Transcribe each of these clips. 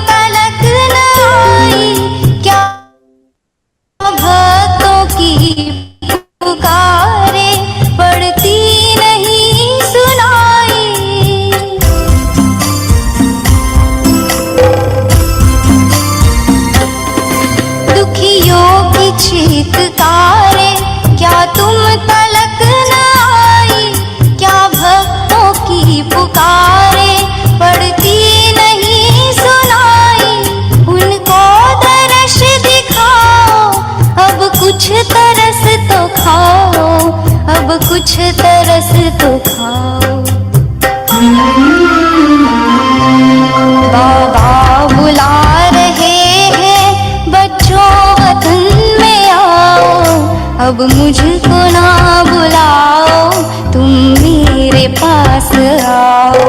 तलक न आई, क्या भक्तों की पुकारे पड़ती नहीं सुनाई। दुखियों की चीत्कारे क्या तुम तलक न आई, क्या भक्तों की पुकारे पड़ती नहीं सुनाई। उनको दर्श दिखाओ, अब कुछ तरस तो खाओ, अब कुछ तरस तो खाओ। बाबा बुला रहे हैं बच्चों वतन में आओ, अब मुझको ना बुलाओ, तुम मेरे पास आओ।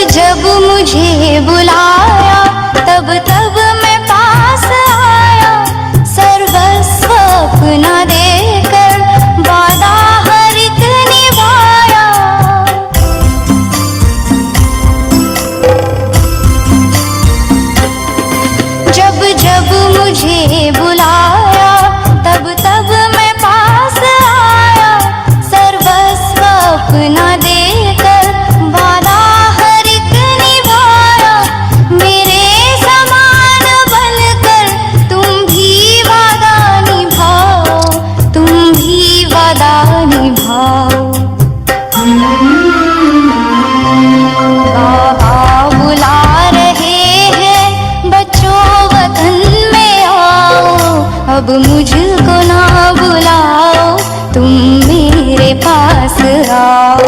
जब मुझे बुलाया तब तब मैं पास आया, सर्वस्व अपना देकर वादा हर एक निभाया। जब जब मुझे बुलाया तब तब मैं पास आया, सर्वस्व अपना देकर वादा अब मुझको ना बुलाओ, तुम मेरे पास आओ।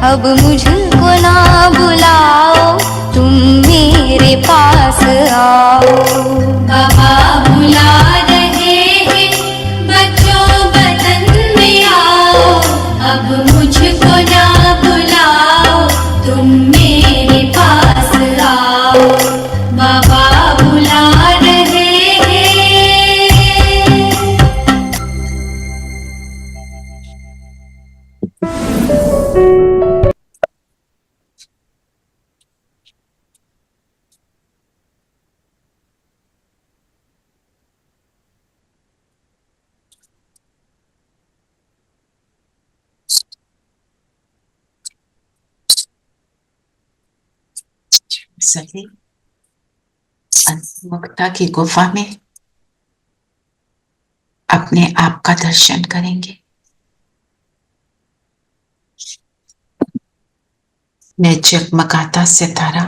अब मुझको ना बुलाओ, तुम मेरे पास आओ। बाबा बुला रहे हैं बच्चों वतन में आओ, अब मुझको ना बुलाओ, तुम मेरे पास आओ। बाबा बुला रहे हैं। सभी अंतर्मुखता की गुफा में अपने आप का दर्शन करेंगे। मैं जगमगाता सितारा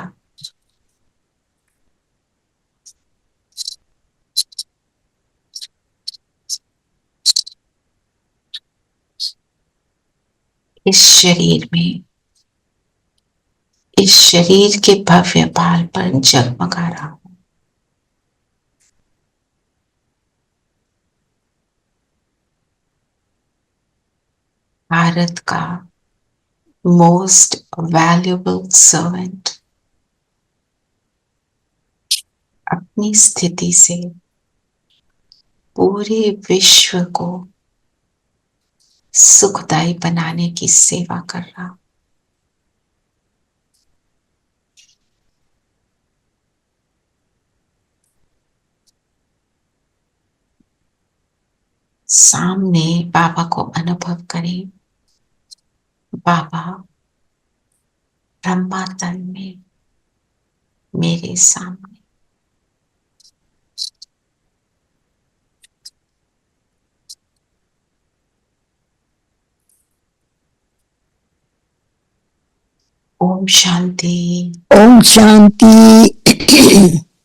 इस शरीर में, इस शरीर के भव्य बाल पर जगमगा रहा हूं। भारत का मोस्ट वैल्यूएबल सर्वेंट अपनी स्थिति से पूरे विश्व को सुखदायी बनाने की सेवा कर रहा। सामने बाबा को अनुभव करें। बाबा ब्रह्मा तन में मेरे सामने। ओम शांति। ओम शांति।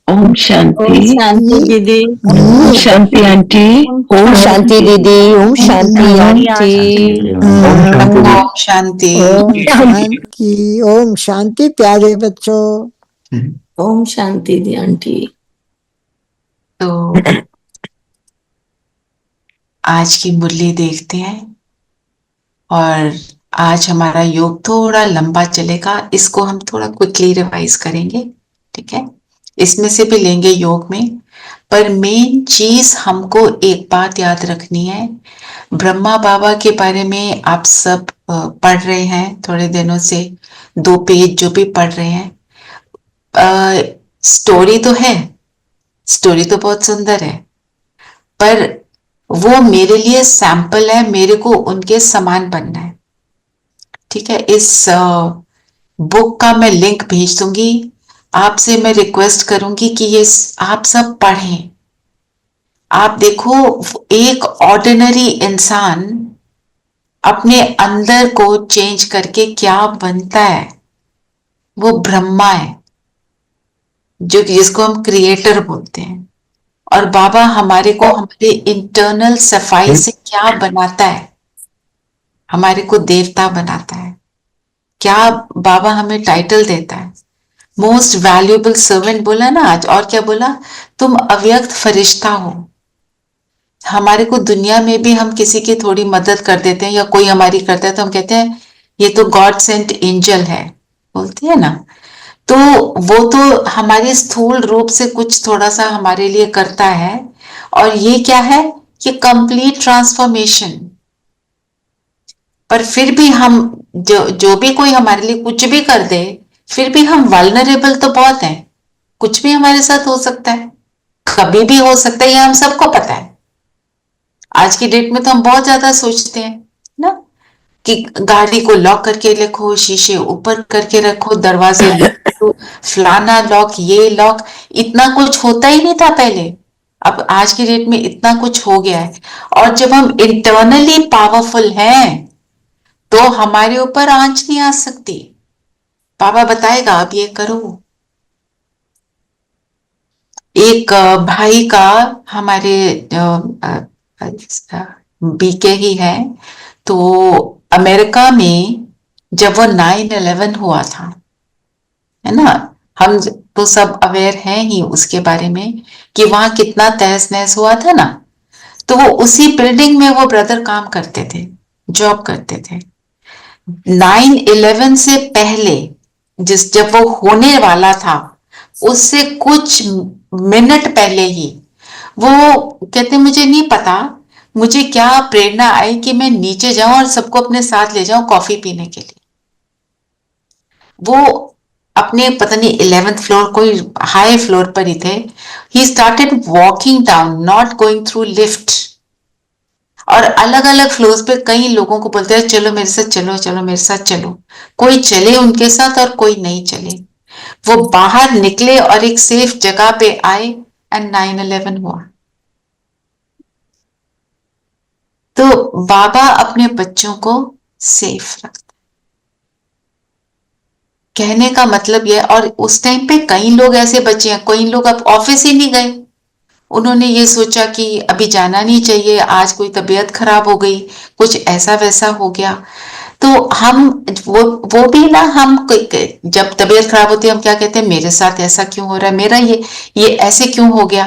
ओम शांति दीदी। ओम शांति आंटी। ओम शांति दीदी। ओम शांति आंटी। ओम शांति। ओम शांति। ओम शांति प्यारे बच्चों। ओम शांति दी आंटी। तो आज की मुरली देखते हैं और आज हमारा योग थोड़ा लंबा चलेगा। इसको हम थोड़ा क्विकली रिवाइज करेंगे, ठीक है। इसमें से भी लेंगे योग में, पर मेन चीज हमको एक बात याद रखनी है। ब्रह्मा बाबा के बारे में आप सब पढ़ रहे हैं थोड़े दिनों से, 2 पेज जो भी पढ़ रहे हैं। स्टोरी तो है, स्टोरी तो बहुत सुंदर है, पर वो मेरे लिए सैंपल है। मेरे को उनके समान बनना है, ठीक है। इस बुक का मैं लिंक भेज दूंगी। आपसे मैं रिक्वेस्ट करूंगी कि ये आप सब पढ़ें। आप देखो, एक ऑर्डिनरी इंसान अपने अंदर को चेंज करके क्या बनता है, वो ब्रह्मा है, जो जिसको हम क्रिएटर बोलते हैं। और बाबा हमारे को हमारे इंटरनल सफाई से क्या बनाता है, हमारे को देवता बनाता है। क्या बाबा हमें टाइटल देता है, मोस्ट वैल्यूएबल सर्वेंट बोला ना आज। और क्या बोला, तुम अव्यक्त फरिश्ता हो। हमारे को दुनिया में भी हम किसी की थोड़ी मदद कर देते हैं या कोई हमारी करता है तो हम कहते हैं ये तो गॉड सेंट एंजल है, बोलते हैं ना। तो वो तो हमारे स्थूल रूप से कुछ थोड़ा सा हमारे लिए करता है। और ये क्या है, ये कंप्लीट ट्रांसफॉर्मेशन। पर फिर भी हम जो भी कोई हमारे लिए कुछ भी कर दे, फिर भी हम वल्नरेबल तो बहुत हैं। कुछ भी हमारे साथ हो सकता है, कभी भी हो सकता है, ये हम सबको पता है। आज की डेट में तो हम बहुत ज्यादा सोचते हैं ना कि गाड़ी को लॉक करके रखो, शीशे ऊपर करके रखो, दरवाजे फलाना लॉक, ये लॉक। इतना कुछ होता ही नहीं था पहले। अब आज की डेट में इतना कुछ हो गया है। और जब हम इंटरनली पावरफुल हैं तो हमारे ऊपर आंच नहीं आ सकती। बाबा बताएगा अब ये करो। एक भाई का, हमारे बीके ही है, तो अमेरिका में जब वो 9/11 हुआ था, है ना, हम तो सब अवेयर हैं ही उसके बारे में कि वहां कितना तहस नहस हुआ था ना। तो वो उसी बिल्डिंग में वो ब्रदर काम करते थे, जॉब करते थे। 9/11 से पहले जब वो होने वाला था, उससे कुछ मिनट पहले ही वो कहते, मुझे नहीं पता मुझे क्या प्रेरणा आई कि मैं नीचे जाऊं और सबको अपने साथ ले जाऊं कॉफी पीने के लिए। वो अपने पता नहीं 11th फ्लोर, कोई हाई फ्लोर पर ही थे। He started walking down, not going through lift. और अलग अलग फ्लोर्स पे कई लोगों को बोलते हैं चलो मेरे साथ चलो, चलो मेरे साथ चलो। कोई चले उनके साथ और कोई नहीं चले। वो बाहर निकले और एक सेफ जगह पे आए एंड 9/11 हुआ। तो बाबा अपने बच्चों को सेफ रखते, कहने का मतलब यह। और उस टाइम पे कई लोग ऐसे बच्चे हैं, कई लोग अब ऑफिस ही नहीं गए। उन्होंने ये सोचा कि अभी जाना नहीं चाहिए, आज कोई तबीयत खराब हो गई, कुछ ऐसा वैसा हो गया। तो हम वो भी ना, हम जब तबीयत खराब होती है हम क्या कहते हैं, मेरे साथ ऐसा क्यों हो रहा है, मेरा ये ऐसे क्यों हो गया,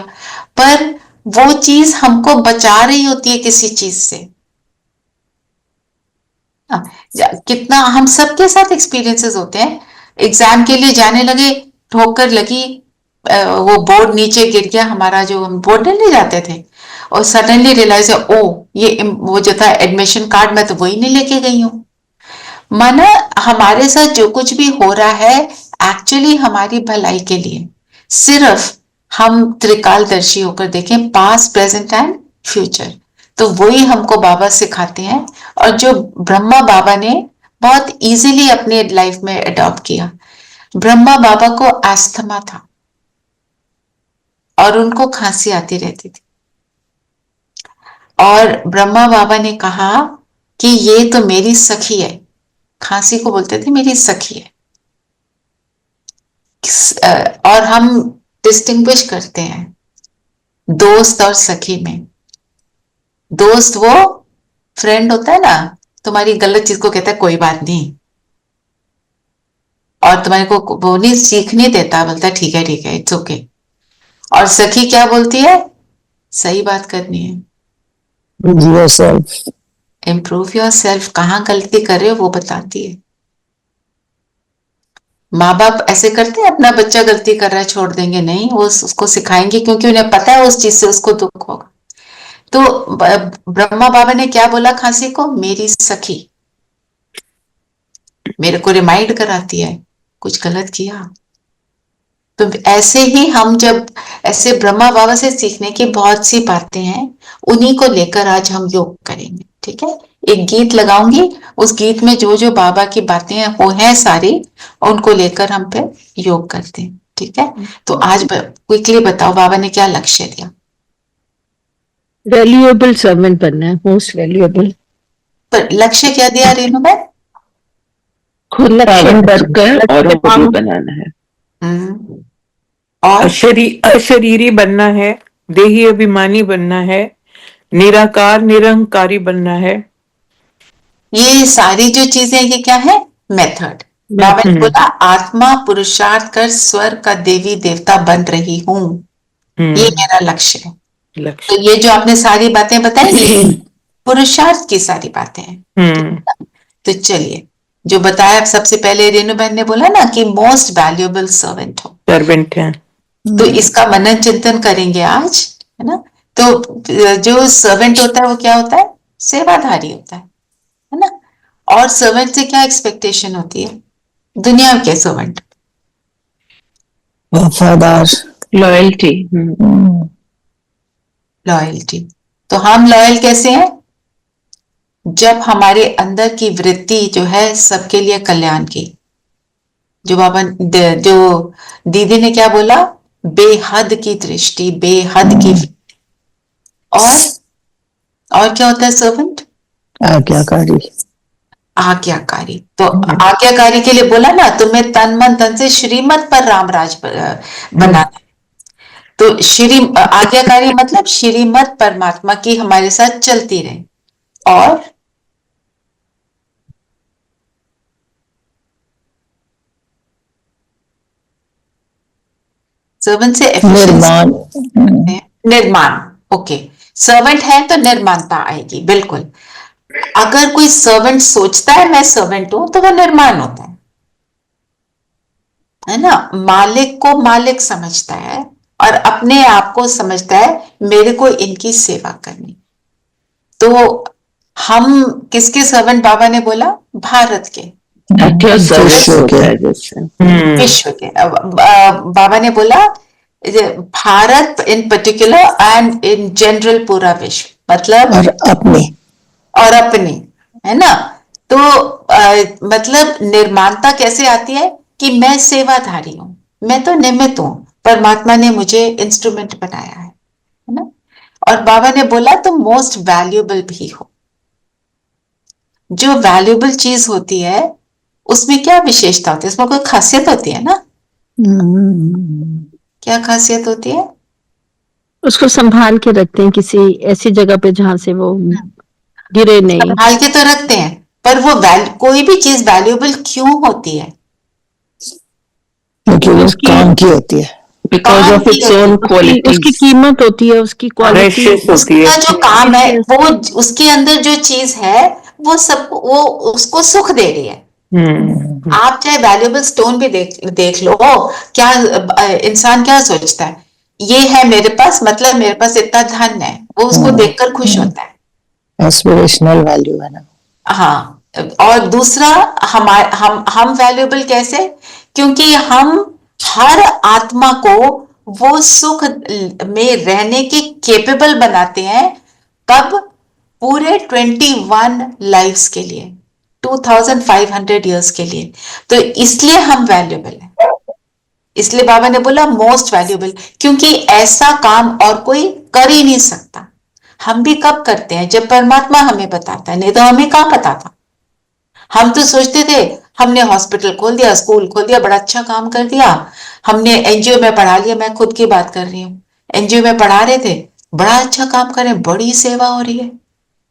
पर वो चीज हमको बचा रही होती है किसी चीज से। हाँ, कितना हम सबके साथ एक्सपीरियंसेस होते हैं। एग्जाम के लिए जाने लगे, ठोकर लगी, वो बोर्ड नीचे गिर गया हमारा, जो हम बोर्ड नहीं जाते थे, और सडनली रियलाइज है, ओ ये वो जो था एडमिशन कार्ड, मैं तो वही नहीं लेके गई हूँ। माना हमारे साथ जो कुछ भी हो रहा है एक्चुअली हमारी भलाई के लिए, सिर्फ हम त्रिकालदर्शी होकर देखें, पास्ट प्रेजेंट एंड फ्यूचर। तो वही हमको बाबा सिखाते हैं, और जो ब्रह्मा बाबा ने बहुत इजीली अपने लाइफ में अडॉप्ट किया। ब्रह्मा बाबा को अस्थमा था और उनको खांसी आती रहती थी, और ब्रह्मा बाबा ने कहा कि ये तो मेरी सखी है, खांसी को बोलते थे मेरी सखी है। और हम डिस्टिंग्विश करते हैं दोस्त और सखी में। दोस्त वो फ्रेंड होता है ना, तुम्हारी गलत चीज को कहता है कोई बात नहीं, और तुम्हारे को वो नहीं सीखने देता, बोलता है ठीक है इट्स ओके। और सखी क्या बोलती है, सही बात करनी है, yourself. इम्प्रूव योर सेल्फ, कहाँ गलती कर रहे हो वो बताती है। माँ बाप ऐसे करते हैं, अपना बच्चा गलती कर रहा है छोड़ देंगे, नहीं, वो उसको सिखाएंगे, क्योंकि उन्हें पता है उस चीज से उसको दुख होगा। तो ब्रह्मा बाबा ने क्या बोला खांसी को, मेरी सखी, मेरे को रिमाइंड कराती है कुछ गलत किया। तो ऐसे ही हम जब ऐसे ब्रह्मा बाबा से सीखने की बहुत सी बातें हैं, उन्हीं को लेकर आज हम योग करेंगे। ठीक है, एक गीत लगाऊंगी, उस गीत में जो जो बाबा की बातें हैं वो हैं सारी, उनको लेकर हम फिर योग करते हैं। ठीक है, तो आज क्विकली बताओ बाबा ने क्या लक्ष्य दिया। वैल्यूएबल सर्वेंट बनना है, मोस्ट वैल्यूएबल। पर लक्ष्य क्या दिया रेणु भाई? खुद लक्ष्य बनकर औरों को भी बनाना है, और अशरीरी बनना है, देही अभिमानी बनना है, निराकार निरंकारी बनना है। ये सारी जो चीजें ये क्या है, मेथड। बाबा ने बोला आत्मा पुरुषार्थ कर स्वर्ग का देवी देवता बन रही हूँ, ये मेरा लक्ष्य है। लक्ष्य तो ये जो आपने सारी बातें बताई ये पुरुषार्थ की सारी बातें हैं। तो चलिए, जो बताया सबसे पहले रेणु बहन ने बोला ना कि मोस्ट वैल्यूएबल सर्वेंट हो, सर्वेंट है। तो इसका मनन चिंतन करेंगे आज, है ना। तो जो सर्वेंट होता है वो क्या होता है, सेवाधारी होता है ना। और सर्वेंट से क्या एक्सपेक्टेशन होती है, दुनिया के सर्वेंट वफादार, लॉयल्टी। लॉयल्टी। तो हम लॉयल कैसे हैं, जब हमारे अंदर की वृत्ति जो है सबके लिए कल्याण की, जो बाबा जो दीदी ने क्या बोला, बेहद की दृष्टि, बेहद की। और क्या होता है सर्वेंट, आज्ञाकारी, आज्ञाकारी। तो आज्ञाकारी के लिए बोला ना, तुम्हें तन मन धन से श्रीमत पर रामराज बनाना है। तो आज्ञाकारी मतलब श्रीमत परमात्मा की हमारे साथ चलती रहे। और सर्वेंट से निर्माण, निर्माण। ओके, सर्वेंट है तो निर्माणता आएगी, बिल्कुल। अगर कोई सर्वेंट सोचता है मैं सर्वेंट हूं, तो वो निर्माण होता है ना। मालिक को मालिक समझता है और अपने आप को समझता है मेरे को इनकी सेवा करनी। तो हम किसके सर्वेंट, बाबा ने बोला भारत के, विश्व के। बाबा ने बोला भारत इन पर्टिकुलर एंड इन जनरल पूरा विश्व, मतलब और अपनी, है ना। तो मतलब निर्माणता कैसे आती है कि मैं सेवाधारी हूं, मैं तो निमित्त हूं, परमात्मा ने मुझे इंस्ट्रूमेंट बनाया है ना। और बाबा ने बोला तुम मोस्ट वैल्यूएबल भी हो। जो वैल्यूएबल चीज होती है उसमें क्या विशेषता होती है, उसमें कोई खासियत होती है ना। क्या खासियत होती है, उसको संभाल के रखते हैं किसी ऐसी जगह पे जहां से वो गिरे नहीं। संभाल के तो रखते हैं, पर वो कोई भी चीज वैल्यूएबल क्यों होती है? क्योंकि वो उसकी- काम की होती है। बिकॉज काम ऑफ की इट्स होती ओन है। उसकी क्वालिटीज कीमत होती है, उसकी क्वालिटी प्रेशियस होती है। उसका जो काम है वो उसके अंदर जो चीज है वो सब वो उसको सुख दे रही है। आप चाहे वैल्यूएबल स्टोन भी देख लो, क्या इंसान क्या सोचता है, ये है मेरे पास, मतलब मेरे पास इतना धन है, वो उसको देखकर खुश होता है। एस्पिरेशनल वैल्यू है ना। हाँ, और दूसरा हम वैल्यूएबल कैसे? क्योंकि हम हर आत्मा को वो सुख में रहने के केपेबल बनाते हैं। कब? पूरे 21 लाइफ्स के लिए, 2500 ईयर्स के लिए। तो इसलिए हम वैल्यूएबल हैं। इसलिए बाबा ने बोला मोस्ट वैल्यूएबल, क्योंकि ऐसा काम और कोई कर ही नहीं सकता। हम भी कब करते हैं? जब परमात्मा हमें बताता है, नहीं तो हमें कहाँ पता था। हम तो सोचते थे हमने हॉस्पिटल खोल दिया, स्कूल खोल दिया, बड़ा अच्छा काम कर दिया, हमने एनजीओ में पढ़ा लिया। मैं खुद की बात कर रही हूँ, एनजीओ में पढ़ा रहे थे, बड़ा अच्छा काम कर रहे हैं, बड़ी सेवा हो रही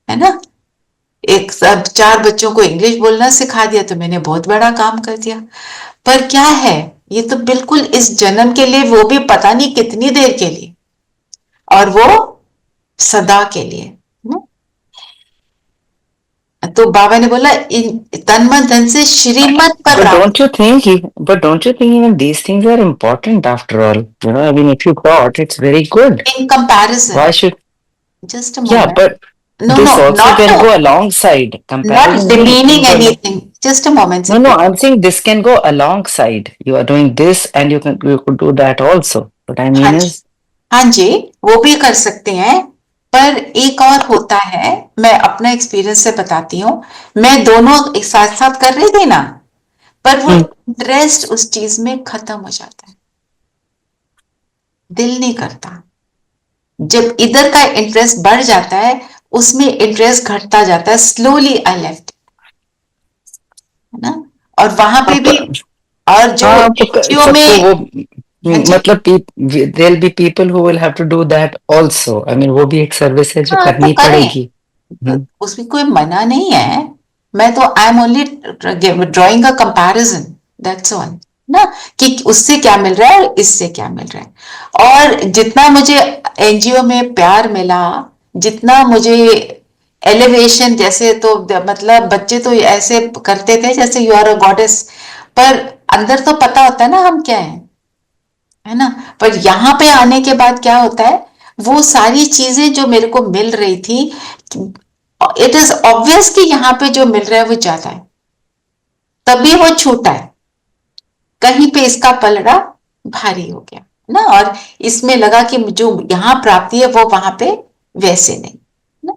है ना। एक सब 4 बच्चों को इंग्लिश बोलना सिखा दिया, तो मैंने बहुत बड़ा काम कर दिया। पर क्या है, ये तो बिल्कुल इस जन्म के लिए, वो भी पता नहीं कितनी देर के लिए, और वो सदा के लिए। तो बाबा ने बोला इन तन मन धन से श्रीमत पर But Ram. don't you think even these things are important after all? You know, I mean, if you thought it's very good, in comparison, why should? Just a Yeah, moment, but no this no also not can to, go alongside. not Comparison can demeaning go along. anything, just a moment. No, I'm saying this can go alongside. You are doing this, and you could do that also. What I हाँ mean ji, is, हाँ जी, वो भी कर सकते हैं। पर एक और होता है, मैं अपना एक्सपीरियंस से बताती हूँ। मैं दोनों एक साथ साथ कर रही थी ना, पर वो इंटरेस्ट उस चीज में खत्म हो जाता है, दिल नहीं करता। जब इधर का इंटरेस्ट बढ़ जाता है, उसमें इंटरेस्ट घटता जाता है। स्लोली आई लेफ्ट, है ना। और वहां पे भी, और जो हाँ, एनजीओ सबको में, वो हाँ जी, मतलब there'll be people who will have to do that also. I mean, वो भी एक सर्विस है जो हाँ तो करनी करें, पड़ेगी. उसमें कोई मना नहीं है। मैं तो I am only drawing a comparison, that's all ना, कि उससे क्या मिल रहा है और इससे क्या मिल रहा है। और जितना मुझे एनजीओ में प्यार मिला, जितना मुझे एलिवेशन, जैसे तो मतलब बच्चे तो ऐसे करते थे जैसे यू आर अ गॉडेस, पर अंदर तो पता होता है ना हम क्या है ना। पर यहाँ पे आने के बाद क्या होता है, वो सारी चीजें जो मेरे को मिल रही थी, इट इज ऑब्वियस कि यहाँ पे जो मिल रहा है वो ज्यादा है, तभी वो छूटा है। कहीं पे इसका पलड़ा भारी हो गया ना, और इसमें लगा कि जो यहाँ प्राप्ति है वो वहां पे वैसे नहीं ना।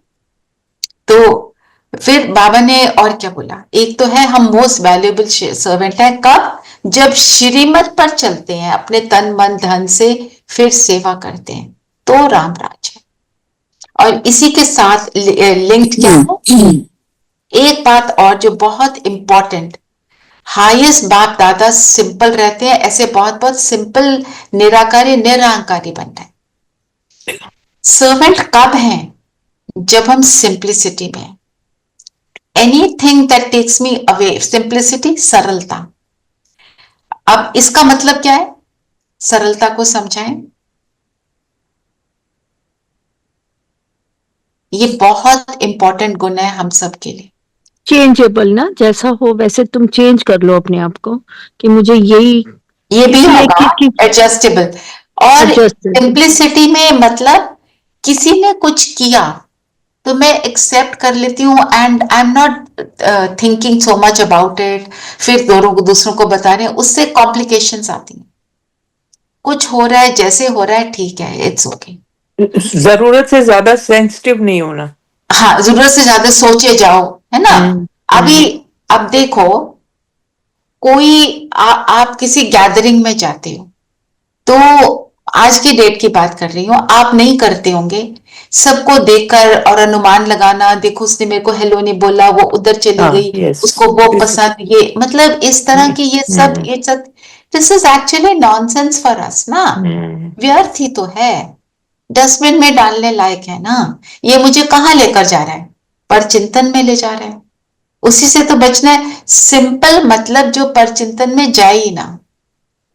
तो फिर बाबा ने और क्या बोला, एक तो है हम मोस्ट वैल्यूएबल सर्वेंट है। कब? जब श्रीमत पर चलते हैं, अपने तन मन धन से फिर सेवा करते हैं, तो राम राज है। और इसी के साथ लिंक्ड क्या है, एक बात और जो बहुत इंपॉर्टेंट, हाईएस्ट बाप दादा सिंपल रहते हैं, ऐसे बहुत बहुत सिंपल निराकारी निरअहंकारी बन रहे हैं। सर्वेंट कब हैं? जब हम सिंप्लिसिटी में, anything that takes me away, simplicity, सरलता। अब इसका मतलब क्या है, सरलता को समझाएं। ये बहुत इंपॉर्टेंट गुण है हम सब के लिए। चेंजेबल ना, जैसा हो वैसे तुम चेंज कर लो अपने आप को, कि मुझे यही ये भी इसलिए होगा एडजस्टेबल। और Adjustable. सिंप्लिसिटी में मतलब किसी ने कुछ किया तो मैं एक्सेप्ट कर लेती हूँ, and I am not thinking so much about it. फिर दूसरों को बता रहे हैं, उससे कॉम्प्लिकेशंस आती हैं। कुछ हो रहा है, जैसे हो रहा है, ठीक है, इट्स ओके। जरूरत से ज्यादा सेंसिटिव नहीं होना। हाँ, जरूरत से ज्यादा सोचे जाओ, है ना। अभी अब देखो, कोई आप किसी गैदरिंग में जाते हो, तो आज की डेट की बात कर रही हूँ, आप नहीं करते होंगे सबको देखकर और अनुमान लगाना, देखो उसने मेरे को हेलो नहीं बोला, वो उधर चली हाँ, गई, yes. उसको वो पसंद, ये मतलब इस तरह की ये सब this is actually nonsense for us ना। व्यर्थ ही तो है, डस्टबिन में डालने लायक है ना। ये मुझे कहाँ लेकर जा रहा है? पर चिंतन में ले जा रहा है। उसी से तो बचना है। सिंपल मतलब जो परचिंतन में जाए ही ना,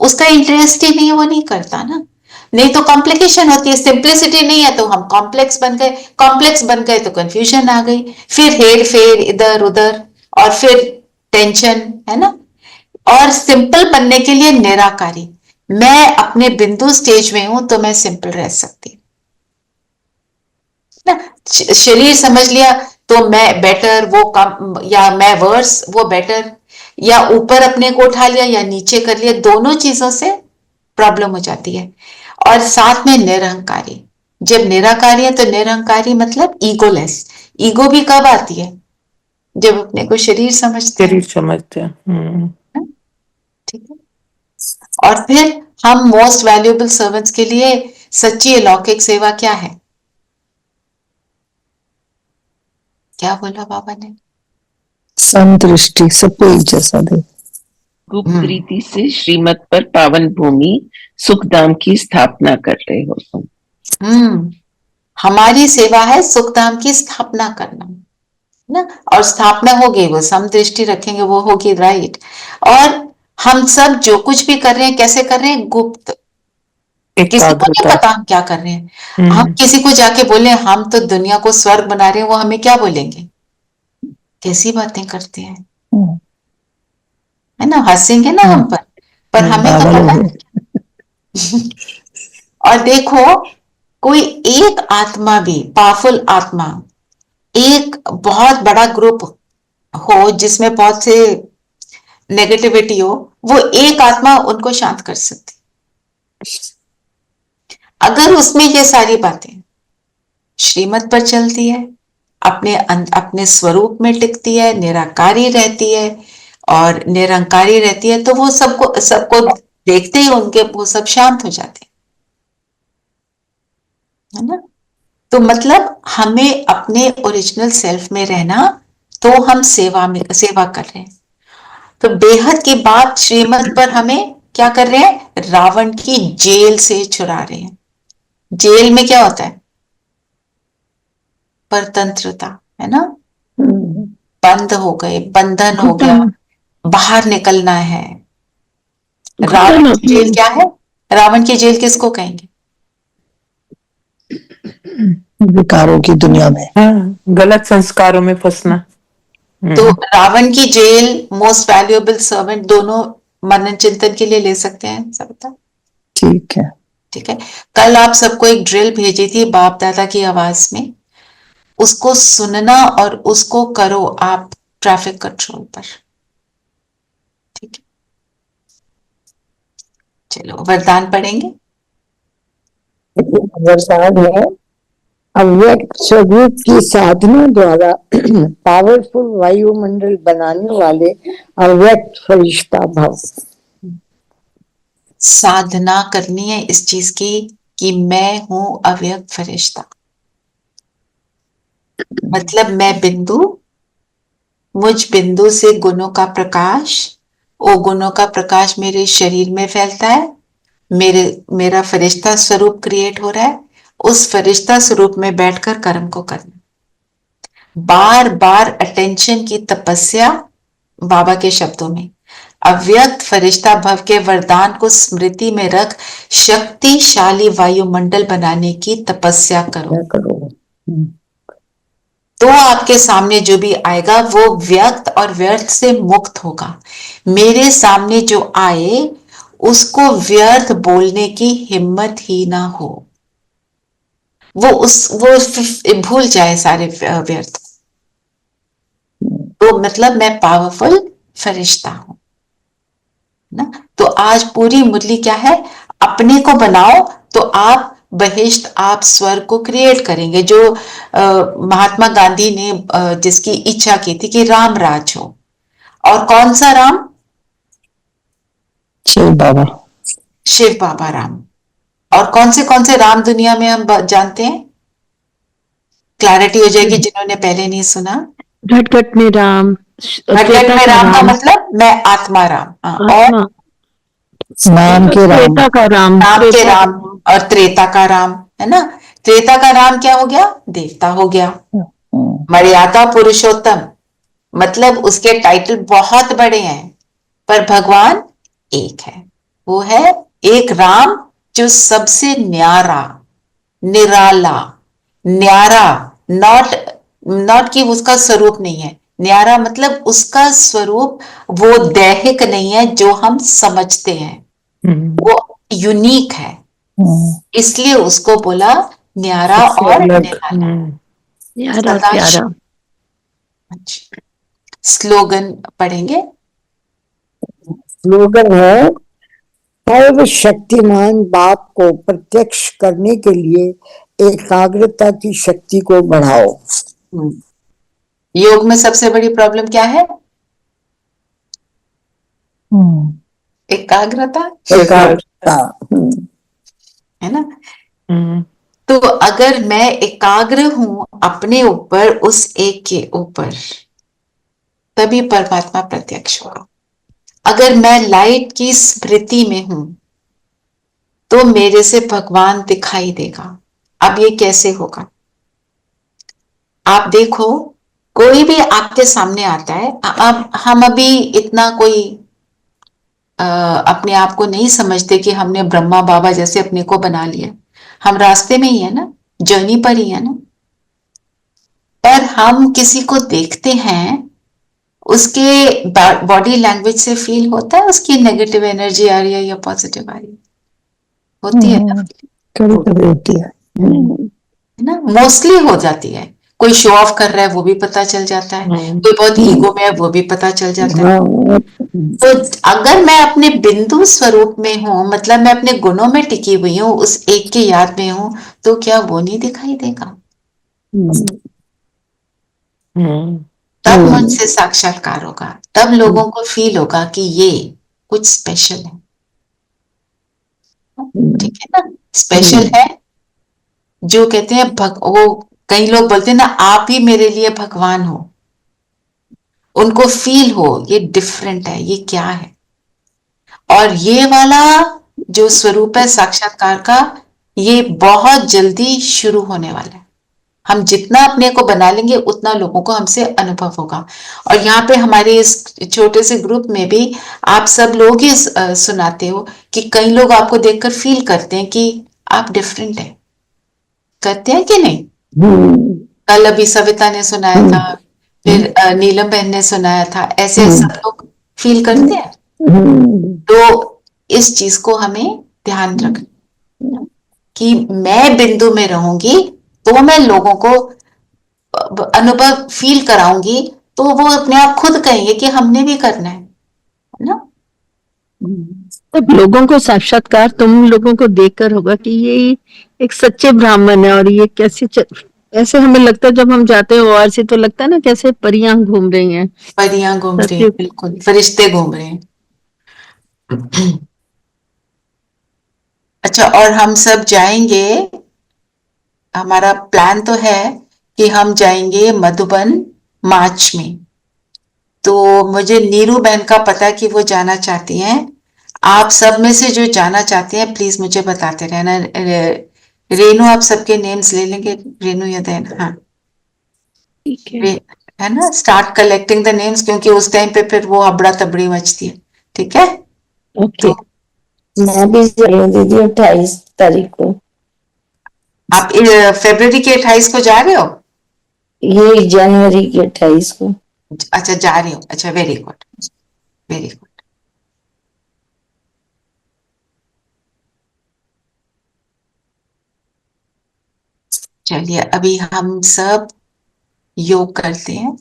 उसका इंटरेस्ट ही नहीं है, वो नहीं करता ना। नहीं तो कॉम्प्लिकेशन होती है, सिंप्लिसिटी नहीं है तो हम कॉम्प्लेक्स बन गए, कॉम्प्लेक्स बन गए तो कंफ्यूजन आ गई, फिर हेर फेर इधर उधर, और फिर टेंशन, है ना। और सिंपल बनने के लिए निराकारी, मैं अपने बिंदु स्टेज में हूं तो मैं सिंपल रह सकती हूं ना। शरीर समझ लिया तो मैं बेटर, वो कम, या मैं वर्स, वो बेटर, या ऊपर अपने को उठा लिया या नीचे कर लिया, दोनों चीजों से प्रॉब्लम हो जाती है। और साथ में निरहंकारी, जब निराकारी है तो निरहंकारी मतलब ईगोलेस। ईगो भी कब आती है? जब अपने को शरीर समझते हैं, शरीर समझते हैं। ठीक है। और फिर हम मोस्ट वैल्यूएबल सर्वेंट्स के लिए सच्ची अलौकिक सेवा क्या है? क्या बोला बाबा ने? समदृष्टि, सबको एक जैसा दे। गुप्त रीति से श्रीमत पर पावन भूमि सुखधाम की स्थापना कर रहे हो तुम। हमारी सेवा है सुखधाम की स्थापना करना ना, और स्थापना होगी, वो समदृष्टि रखेंगे वो होगी, राइट। और हम सब जो कुछ भी कर रहे हैं, कैसे कर रहे हैं? गुप्त, किसी को नहीं एकाग्रता। पता हम क्या कर रहे हैं। हम किसी को जाके बोले हम तो दुनिया को स्वर्ग बना रहे हैं, वो हमें क्या बोलेंगे? कैसी बातें करते हैं, है ना, हंसेंगे ना हम पर हमें तो पागल हो पता गए। है। और देखो, कोई एक आत्मा भी, पावरफुल आत्मा, एक बहुत बड़ा ग्रुप हो जिसमें बहुत से नेगेटिविटी हो, वो एक आत्मा उनको शांत कर सकती। अगर उसमें ये सारी बातें श्रीमत पर चलती है, अपने स्वरूप में टिकती है, निराकारी रहती है और निरंकारी रहती है, तो वो सबको सबको देखते ही उनके वो सब शांत हो जाते है ना। तो मतलब हमें अपने ओरिजिनल सेल्फ में रहना, तो हम सेवा कर रहे हैं। तो बेहद की बात श्रीमत पर हमें क्या कर रहे हैं? रावण की जेल से छुड़ा रहे हैं। जेल में क्या होता है? परतंत्रता, है ना। बंद हो गए, बंधन हो गया, बाहर निकलना है। रावण की जेल क्या है? रावण की जेल किसको कहेंगे? विकारों की दुनिया में। गलत संस्कारों में फंसना। तो रावण की जेल, मोस्ट वैल्यूएबल सर्वेंट, दोनों मनन चिंतन के लिए ले सकते हैं सबका। ठीक है। ठीक है। कल आप सबको एक ड्रिल भेजी थी बाप दादा की आवाज में, उसको सुनना और उसको करो आप ट्रैफिक कंट्रोल पर। ठीक है, चलो वरदान पढ़ेंगे। वरदान है, अव्यक्त स्वरूप की साधना द्वारा पावरफुल वायुमंडल बनाने वाले अव्यक्त फरिश्ता भव। साधना करनी है इस चीज की कि मैं हूं अव्यक्त फरिश्ता, मतलब मैं बिंदु, मुझ बिंदु से गुणों का प्रकाश, वो गुणों का प्रकाश मेरे शरीर में फैलता है, मेरा फरिश्ता स्वरूप क्रिएट हो रहा है, उस फरिश्ता स्वरूप में बैठकर कर्म को करना। बार बार अटेंशन की तपस्या, बाबा के शब्दों में, अव्यक्त फरिश्ता भव के वरदान को स्मृति में रख शक्तिशाली वायुमंडल बनाने की तपस्या करो। तो आपके सामने जो भी आएगा वो व्यक्त और व्यर्थ से मुक्त होगा। मेरे सामने जो आए उसको व्यर्थ बोलने की हिम्मत ही ना हो, वो भूल जाए सारे व्यर्थ। तो मतलब मैं पावरफुल फरिश्ता हूं ना। तो आज पूरी मुरली क्या है? अपने को बनाओ तो आप बहिष्ट, आप स्वर्ग को क्रिएट करेंगे। जो महात्मा गांधी ने जिसकी इच्छा की थी कि राम राज हो, और कौन सा राम? शिव बाबा। शिव बाबा राम। और कौन से राम दुनिया में हम जानते हैं? क्लैरिटी हो जाएगी जिन्होंने पहले नहीं सुना। घट में राम, घट में राम का मतलब मैं आत्मा राम। और नाम के राम, त्रेता का राम, नाम के राम और त्रेता का राम, है ना। त्रेता का राम क्या हो गया? देवता हो गया, मर्यादा पुरुषोत्तम, मतलब उसके टाइटल बहुत बड़े हैं, पर भगवान एक है। वो है एक राम जो सबसे न्यारा, निराला, न्यारा, नॉट नॉट कि उसका स्वरूप नहीं है, न्यारा मतलब उसका स्वरूप वो दैहिक नहीं है जो हम समझते हैं, वो यूनिक है, इसलिए उसको बोला न्यारा सबसे और अलग। निराला। यारा और सदा प्यारा। स्लोगन पढ़ेंगे। स्लोगन है, सर्वशक्तिमान बाप को प्रत्यक्ष करने के लिए एकाग्रता की शक्ति को बढ़ाओ। योग में सबसे बड़ी प्रॉब्लम क्या है? एकाग्रता, एकाग्रता। है ना? तो अगर मैं एकाग्र हूं अपने ऊपर, उस एक के ऊपर, तभी परमात्मा प्रत्यक्ष होगा। अगर मैं लाइट की स्मृति में हूं तो मेरे से भगवान दिखाई देगा। अब ये कैसे होगा? आप देखो, कोई भी आपके सामने आता है। अब हम अभी इतना कोई अपने आप को नहीं समझते कि हमने ब्रह्मा बाबा जैसे अपने को बना लिया। हम रास्ते में ही है ना, जर्नी पर ही है ना। पर हम किसी को देखते हैं, उसके बॉडी लैंग्वेज से फील होता है उसकी नेगेटिव एनर्जी आ रही है या पॉजिटिव आ रही है, होती है ना? कभी कभी होती है। है ना? मोस्टली हो जाती है। कोई शो ऑफ कर रहा है वो भी पता चल जाता है, कोई बहुत ईगो में है वो भी पता चल जाता है। तो अगर मैं अपने बिंदु स्वरूप में हूं, मतलब मैं अपने गुणों में टिकी हुई हूं, उस एक की याद में हूं, तो क्या वो नहीं दिखाई देगा? तब मुझसे साक्षात्कार होगा, तब लोगों को फील होगा कि ये कुछ स्पेशल है। ठीक है ना? स्पेशल है। जो कहते हैं वो कई लोग बोलते हैं ना, आप ही मेरे लिए भगवान हो, उनको फील हो ये डिफरेंट है, ये क्या है। और ये वाला जो स्वरूप है साक्षात्कार का, ये बहुत जल्दी शुरू होने वाला है। हम जितना अपने को बना लेंगे उतना लोगों को हमसे अनुभव होगा। और यहाँ पे हमारे इस छोटे से ग्रुप में भी आप सब लोग ही सुनाते हो कि कई लोग आपको देखकर फील करते हैं कि आप डिफरेंट हैं। करते हैं कि नहीं? कल अभी सविता ने सुनाया था, फिर नीलम बहन ने सुनाया था, ऐसे सब लोग फील करते हैं। तो इस चीज को हमें ध्यान रखना कि मैं बिंदु में रहूंगी तो मैं लोगों को अनुभव फील कराऊंगी, तो वो अपने आप खुद कहेंगे कि हमने भी करना है ना? तब लोगों को साक्षात्कार तुम लोगों को देखकर होगा कि ये एक सच्चे ब्राह्मण है। और ये कैसे ऐसे हमें लगता है जब हम जाते हैं ओआरसी तो लगता है ना कैसे परियां घूम रही हैं, परियां घूम रही हैं, बिल्कुल फरिश्ते घूम रहे हैं। अच्छा, और हम सब जाएंगे, हमारा प्लान तो है कि हम जाएंगे मधुबन मार्च में। तो मुझे नीरू बहन का पता है कि वो जाना चाहती हैं। आप सब में से जो जाना चाहते हैं प्लीज मुझे बताते रहना। रेनू आप सबके नेम्स ले लेंगे, रेनू या देन? हाँ ठीक है। है ना, स्टार्ट कलेक्टिंग द नेम्स, क्योंकि उस टाइम पे फिर वो हबड़ा तबड़ी मचती है। ठीक है? ओके। मैं भी जा रही हूँ दीदी 28 तारीख को। आप फरवरी के 28 को जा रहे हो? ये जनवरी के 28 को। अच्छा, जा रही हो। अच्छा, वेरी गुड, वेरी गुड। चलिए अभी हम सब योग करते हैं।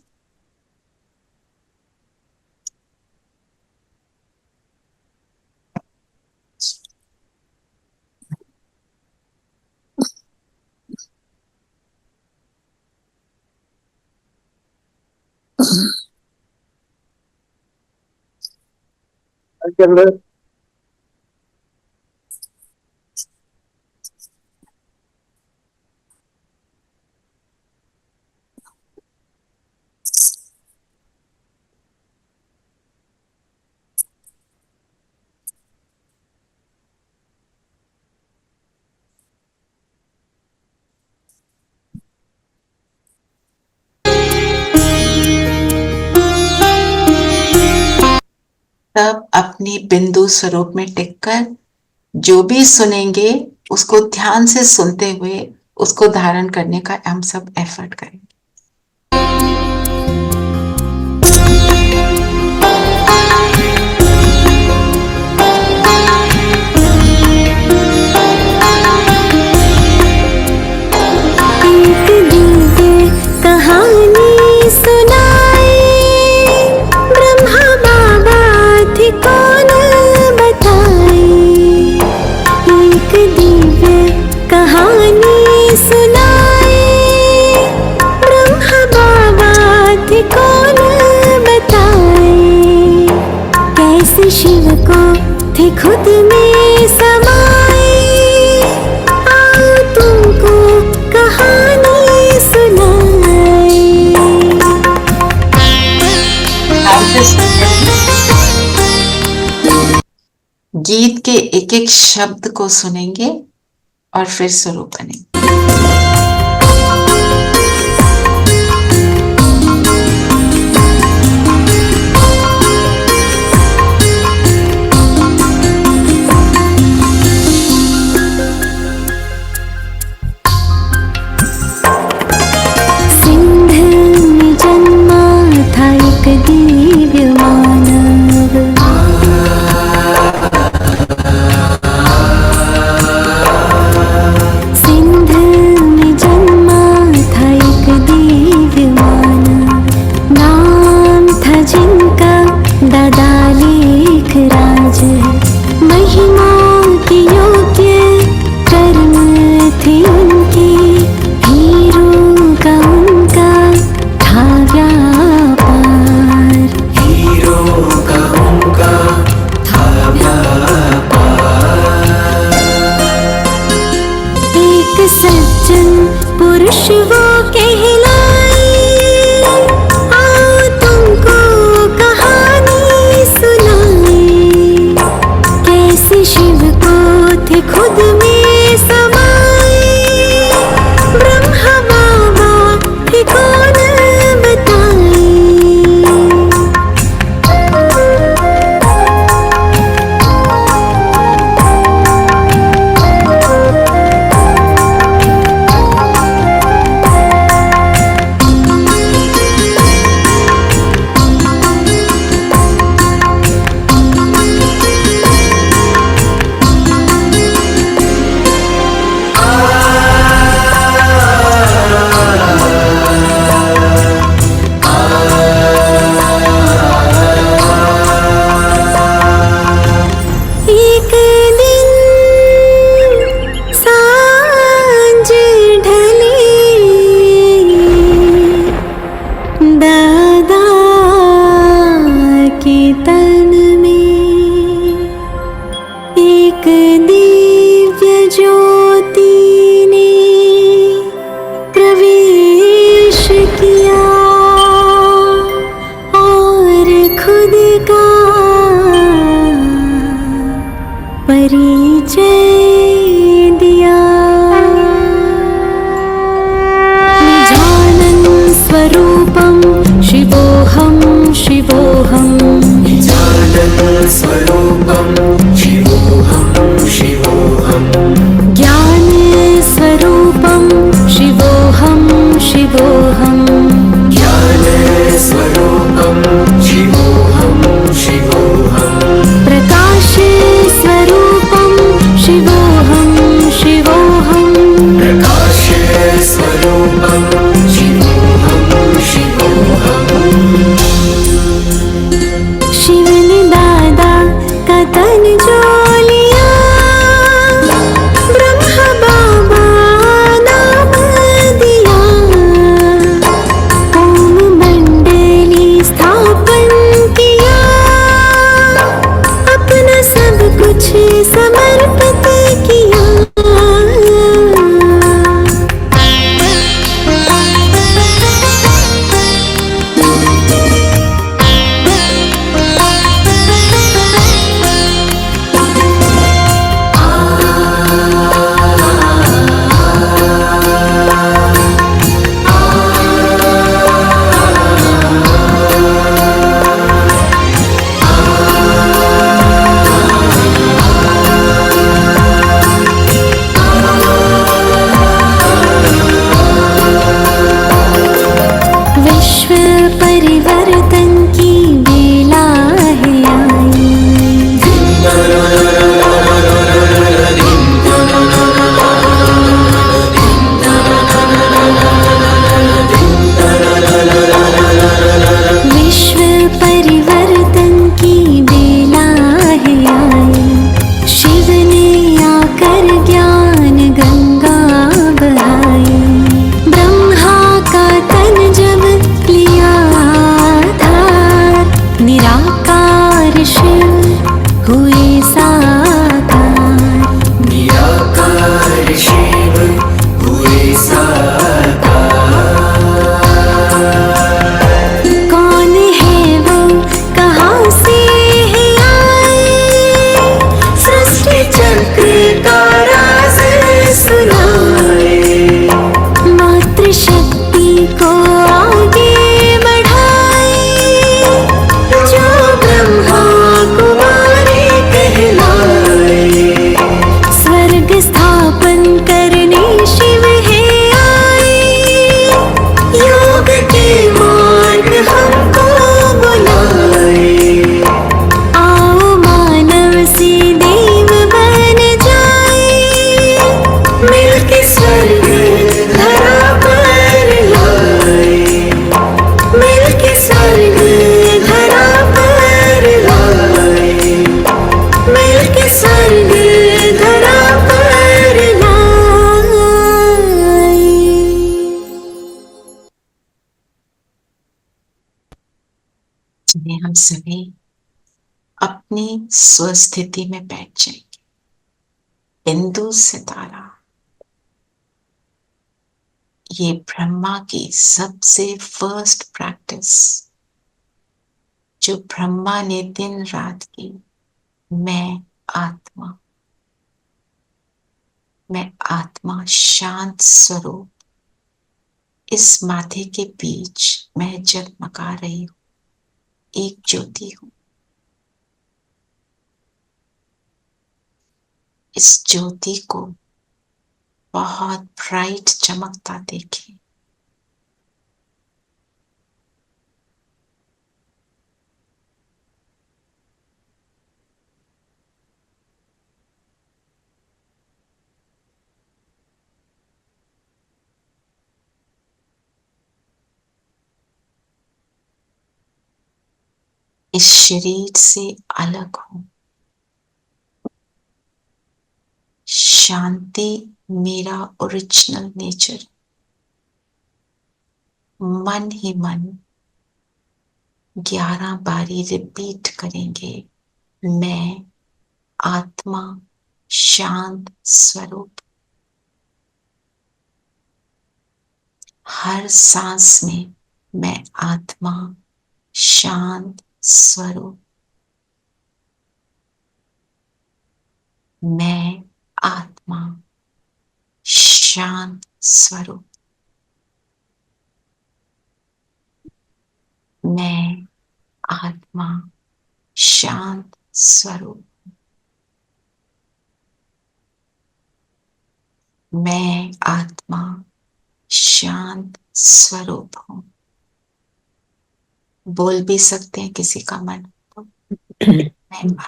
तब अपनी बिंदु स्वरूप में टिककर जो भी सुनेंगे उसको ध्यान से सुनते हुए उसको धारण करने का हम सब एफर्ट करें। कहानी सुनाए ब्रह्मा बाबा थे कौन बताए। एक दिव्य कहानी सुनाए ब्रह्मा बाबा थे कौन बताए। कैसे शिव को थे खुद में समाए। आओ तुमको कहानी गीत के एक एक शब्द को सुनेंगे और फिर शुरू करेंगे। सिंध में जन्मा था एक दिव्य मानव। सिंध में जन्मा था एक दिव्य मानव। नाम था जिनका दादा लेख राज। महिमा के योग्य कर्म थे उनके। हीरो का उनका था व्यापार। एक सज्जन पुरुष वो कहलाए। आओ तुमको कहानी सुनाए। कैसे शिव को थे खुद में समाए। ब्रह्मा बाबा थे कौन बताए। सभी अपनी स्वस्थिति में बैठ जाएंगे। बिंदु सितारा, ये ब्रह्मा की सबसे फर्स्ट प्रैक्टिस जो ब्रह्मा ने दिन रात की। मैं आत्मा, मैं आत्मा शांत स्वरूप इस माथे के बीच मैं जगमगा रही हूं, एक ज्योति हूं। इस ज्योति को बहुत ब्राइट चमकता देखें। इस शरीर से अलग हूं। शांति मेरा ओरिजिनल नेचर। मन ही मन 11 बारी रिपीट करेंगे, मैं आत्मा शांत स्वरूप। हर सांस में मैं आत्मा शांत स्वरूप। मैं आत्मा शांत स्वरूप। मैं आत्मा शांत स्वरूप। मैं आत्मा शांत स्वरूप हूं। बोल भी सकते हैं किसी का मन तो।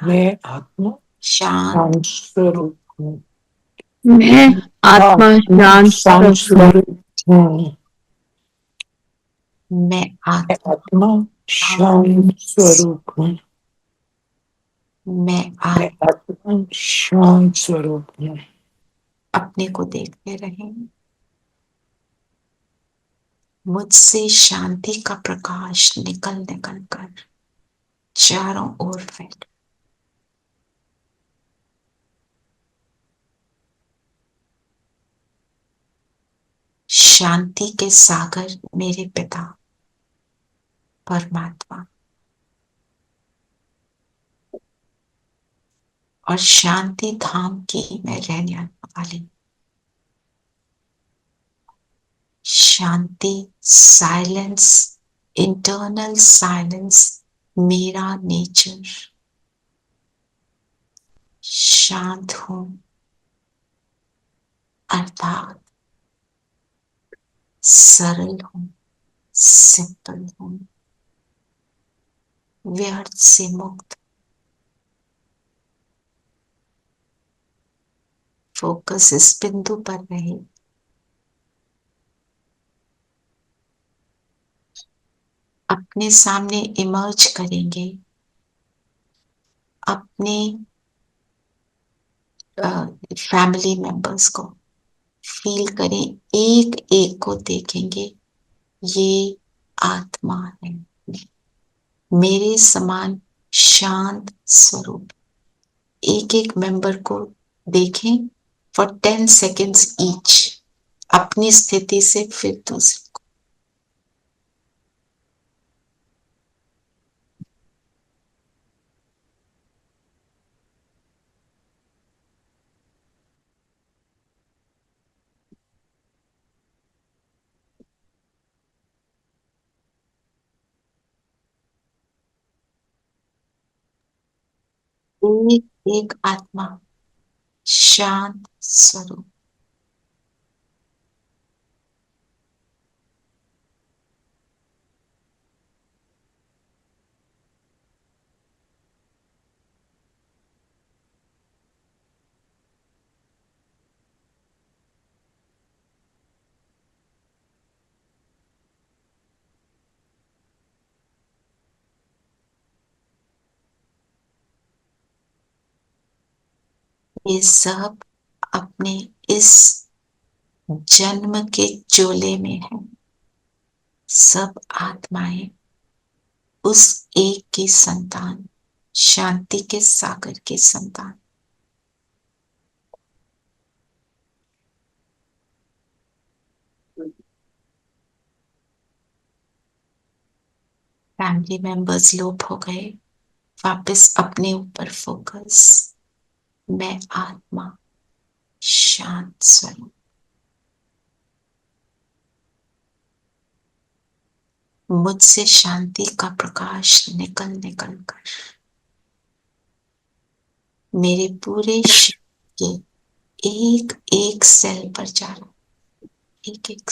मैं आत्मा शांत शांत स्वरूप हूँ। मैं आत्मा शांत शांत स्वरूप। स्वरूप हूँ। मैं मैं आत्मा आत्मा शांत स्वरूप हूँ। मैं मैं आत्मा शांत स्वरूप हूँ। अपने को देखते रहें। मुझसे शांति का प्रकाश निकल निकल कर चारों ओर फैल। शांति के सागर मेरे पिता परमात्मा और शांति धाम की मैं रहने वाली। शांति साइलेंस, इंटरनल साइलेंस मेरा नेचर। शांत हूं अर्थात सरल हूं, सिंपल हूं, व्यर्थ से मुक्त। फोकस इस बिंदु पर रहे। अपने सामने इमर्ज करेंगे अपने फैमिली मेंबर्स को। फील करें, एक एक को देखेंगे, ये आत्मा है मेरे समान शांत स्वरूप। एक एक मेंबर को देखें फॉर 10 सेकेंड्स ईच, अपनी स्थिति से फिर दूसरे को। एक एक आत्मा शांत स्वरूप। ये सब अपने इस जन्म के चोले में है। सब आत्माएं उस एक की संतान, शांति के सागर की संतान। फैमिली मेंबर्स लोप हो गए, वापस अपने ऊपर फोकस। मैं आत्मा, शांत स्वरूप। मुझसे शांति का प्रकाश निकल निकल कर मेरे पूरे शरीर के एक एक सेल पर जा रहा, एक एक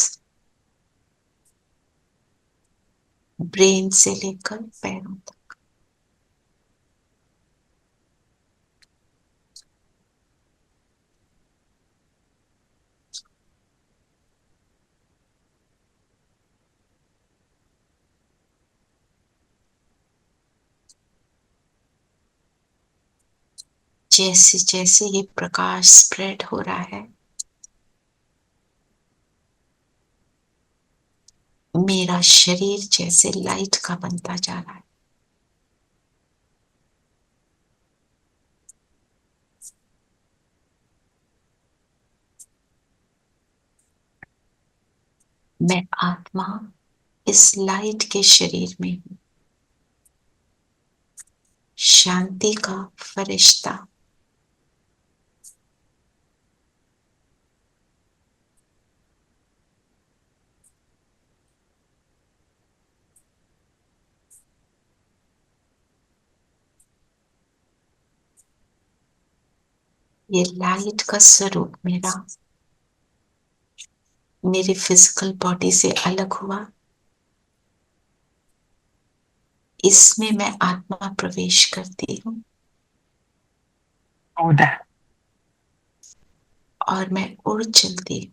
ब्रेन से लेकर पैरों तक। जैसे जैसे ये प्रकाश स्प्रेड हो रहा है, मेरा शरीर जैसे लाइट का बनता जा रहा है। मैं आत्मा इस लाइट के शरीर में हूं, शांति का फरिश्ता। ये लाइट का स्वरूप मेरे फिजिकल बॉडी से अलग हुआ। इसमें मैं आत्मा प्रवेश करती हूँ Oh, that. और मैं उड़ चलती हूँ।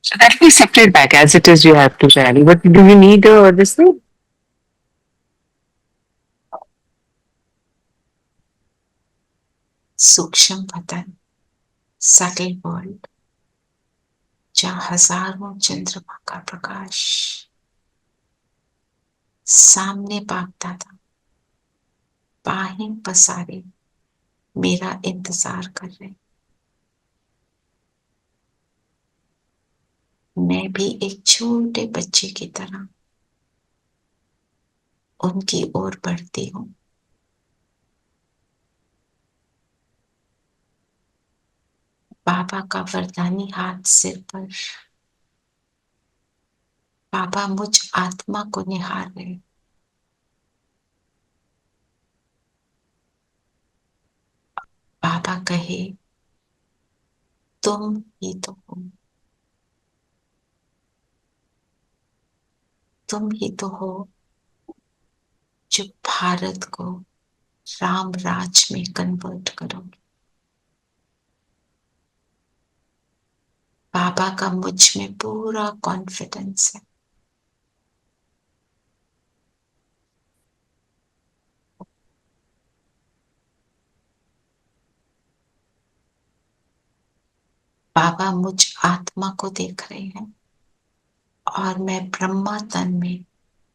So that will be separate back as it is. You have to carry. But do you need this thing? सूक्ष्म वतन, सटल वर्ल्ड, जहाँ हजारों चंद्रमा का प्रकाश सामने भागता था, बाहें पसारे मेरा इंतजार कर रहे। मैं भी एक छोटे बच्चे की तरह उनकी ओर बढ़ती हूँ। बाबा का वरदानी हाथ सिर पर। बाबा मुझ आत्मा को निहार रहे। बाबा कहे, तुम ही तो हो, तुम ही तो हो जो भारत को राम राज में कन्वर्ट करोगे। बाबा का मुझ में पूरा कॉन्फिडेंस है। बाबा मुझ आत्मा को देख रहे हैं और मैं ब्रह्मा तन में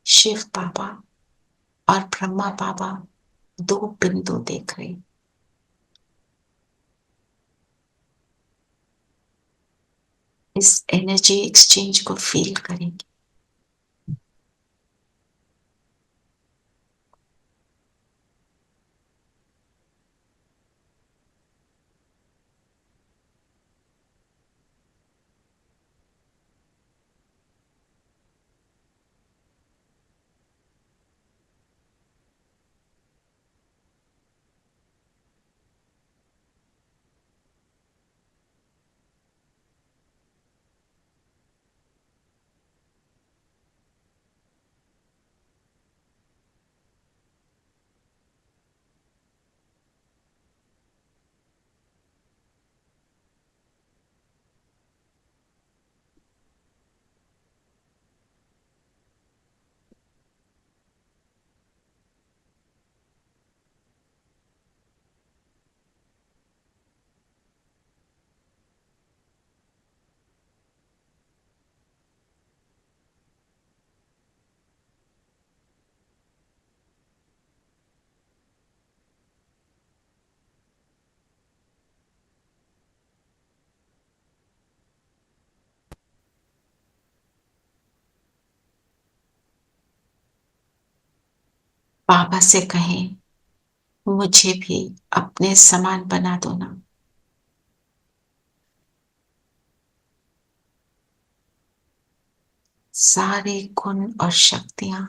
शिव बाबा और ब्रह्मा बाबा दो बिंदु देख रही। इस एनर्जी एक्सचेंज को फील करेंगे। बाबा से कहें मुझे भी अपने समान बना दो ना। सारे गुण और शक्तियां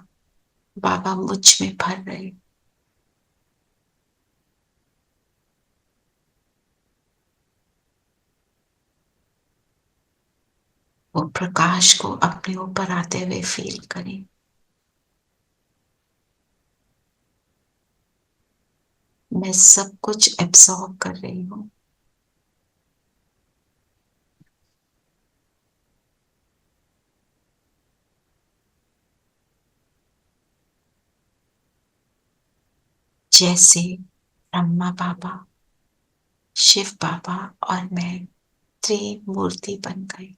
बाबा मुझ में भर रहे। वो प्रकाश को अपने ऊपर आते हुए फील करें। मैं सब कुछ एब्सॉर्ब कर रही हूं। जैसे ब्रह्मा बाबा, शिव बाबा और मैं त्रिमूर्ति बन गए।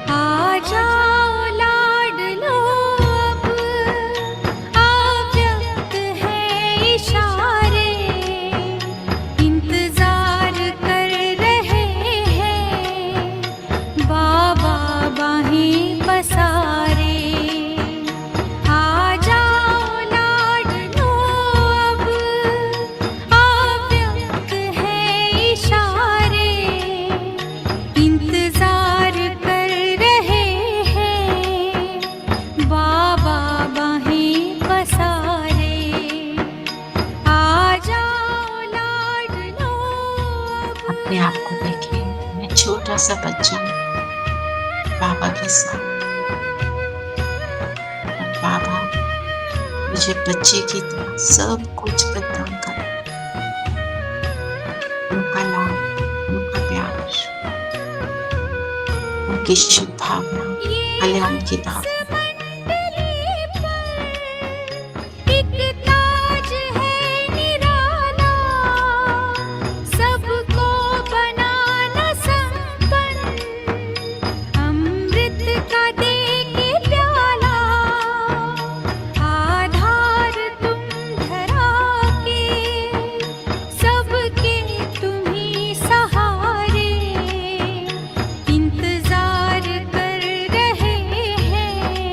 आ जाओ लाडलो अब अव्यक्त है इशारे, इंतजार कर रहे हैं बाबा बाहें पसारे। आ जाओ लाडलो अब अव्यक्त है इशारे, इंतजार कर रहे हैं बाबा बाहें पसारे। आ जाओ लाडलो अब। अपने आप को देखिए, मैं छोटा सा बच्चा हूं बाबा के साथ, और बाबा मुझे बच्चे की तरह सब कुछ प्रदान कर। उनका लाभ, उनका प्यार, उनकी शुभ भावना, कल्याण की भावना। एक ताज है निराला, सबको बनाना संपन्न, अमृत का दे के प्याला, आधार तुम धरा के, सबके तुम ही सहारे, इंतजार कर रहे हैं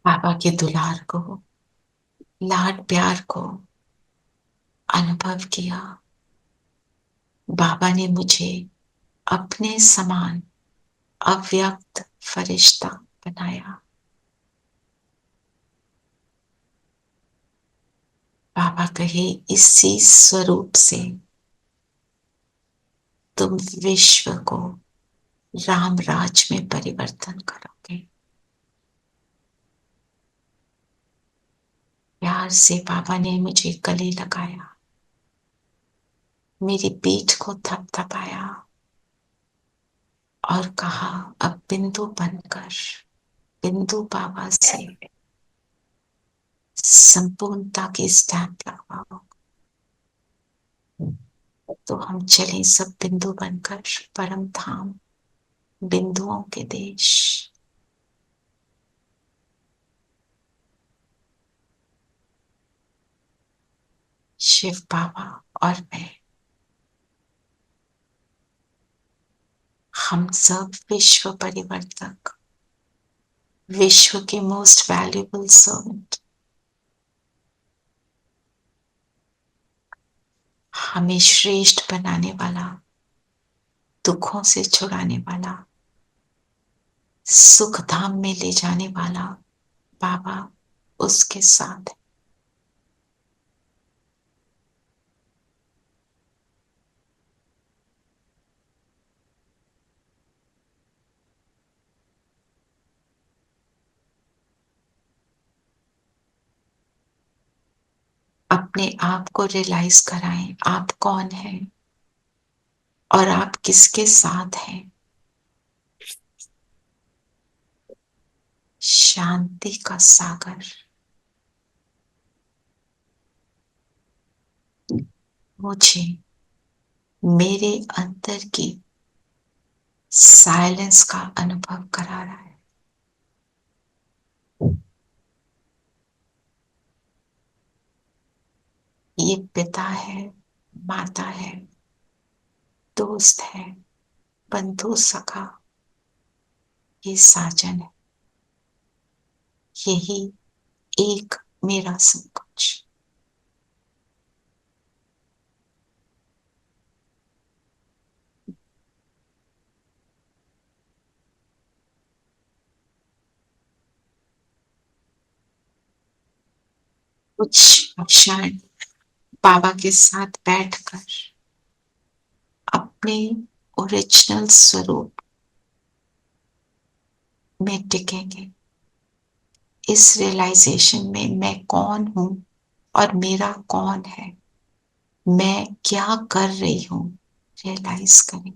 बाबा के दुलार को, लाड प्यार को अनुभव किया। बाबा ने मुझे अपने समान अव्यक्त फरिश्ता बनाया। बाबा कहे इसी स्वरूप से तुम विश्व को राम राज में परिवर्तन करोगे। प्यार से बाबा ने मुझे गले लगाया, मेरी पीठ को थपथपाया और कहा अब बिंदु बनकर बिंदु बाबा से संपूर्णता की स्टैंप लगवाओ। तो हम चले सब बिंदु बनकर परम धाम, बिंदुओं के देश। शिव बाबा और मैं, हम सब विश्व परिवर्तक, विश्व के मोस्ट वैल्यूएबल सर्वेंट, हमें श्रेष्ठ बनाने वाला, दुखों से छुड़ाने वाला, सुख धाम में ले जाने वाला बाबा उसके साथ है। अपने आप को रियलाइज कराएं, आप कौन हैं और आप किसके साथ हैं। शांति का सागर मुझे मेरे अंदर की साइलेंस का अनुभव करा रहा है। ये पिता है, माता है, दोस्त है, बंधु सखा, ये साजन है, यही एक मेरा सब कुछ। कुछ क्षण बाबा के साथ बैठकर अपने ओरिजिनल स्वरूप में टिकेंगे। इस रियलाइजेशन में मैं कौन हूं और मेरा कौन है, मैं क्या कर रही हूं, रियलाइज करें।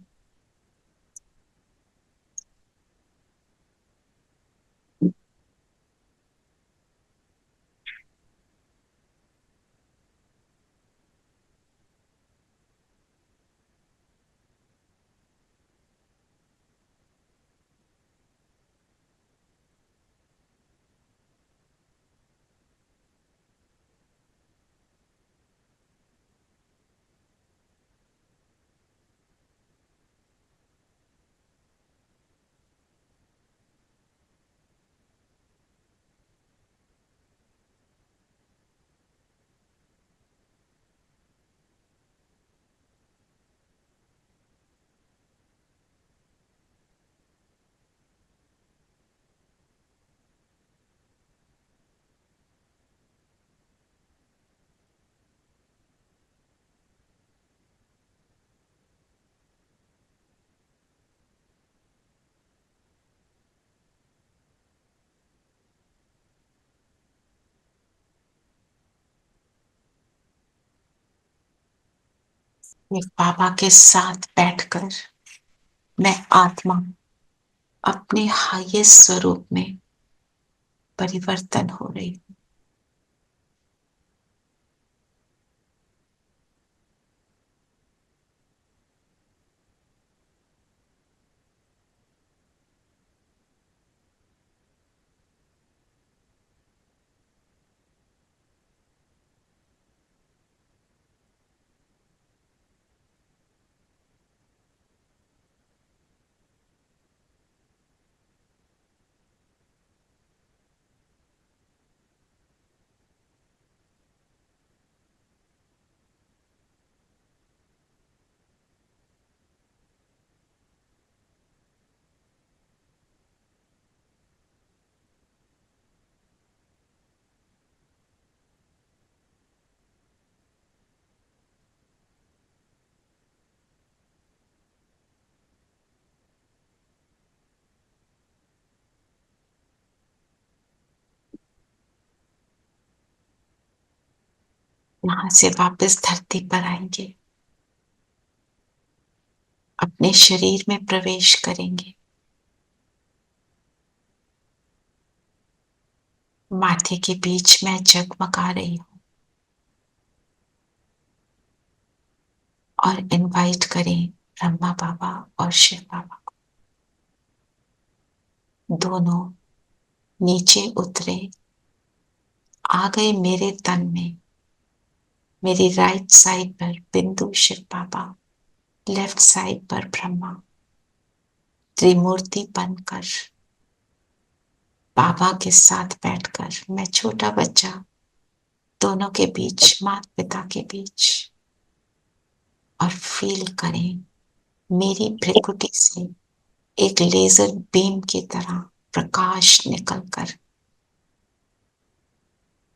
मैं बाबा के साथ बैठकर मैं आत्मा अपने हाईएस्ट स्वरूप में परिवर्तन हो रही हूं। यहां से वापस धरती पर आएंगे, अपने शरीर में प्रवेश करेंगे, माथे के बीच में जगमगा रही हूं और इनवाइट करें ब्रह्मा बाबा और शिव बाबा को। दोनों नीचे उतरे, आ गए मेरे तन में। मेरी राइट साइड पर बिंदु शिव बाबा, लेफ्ट साइड पर ब्रह्मा, त्रिमूर्ति बनकर बाबा के साथ बैठकर मैं छोटा बच्चा दोनों के बीच, माता पिता के बीच, और फील करें मेरी भ्रिकुटी से एक लेजर बीम की तरह प्रकाश निकलकर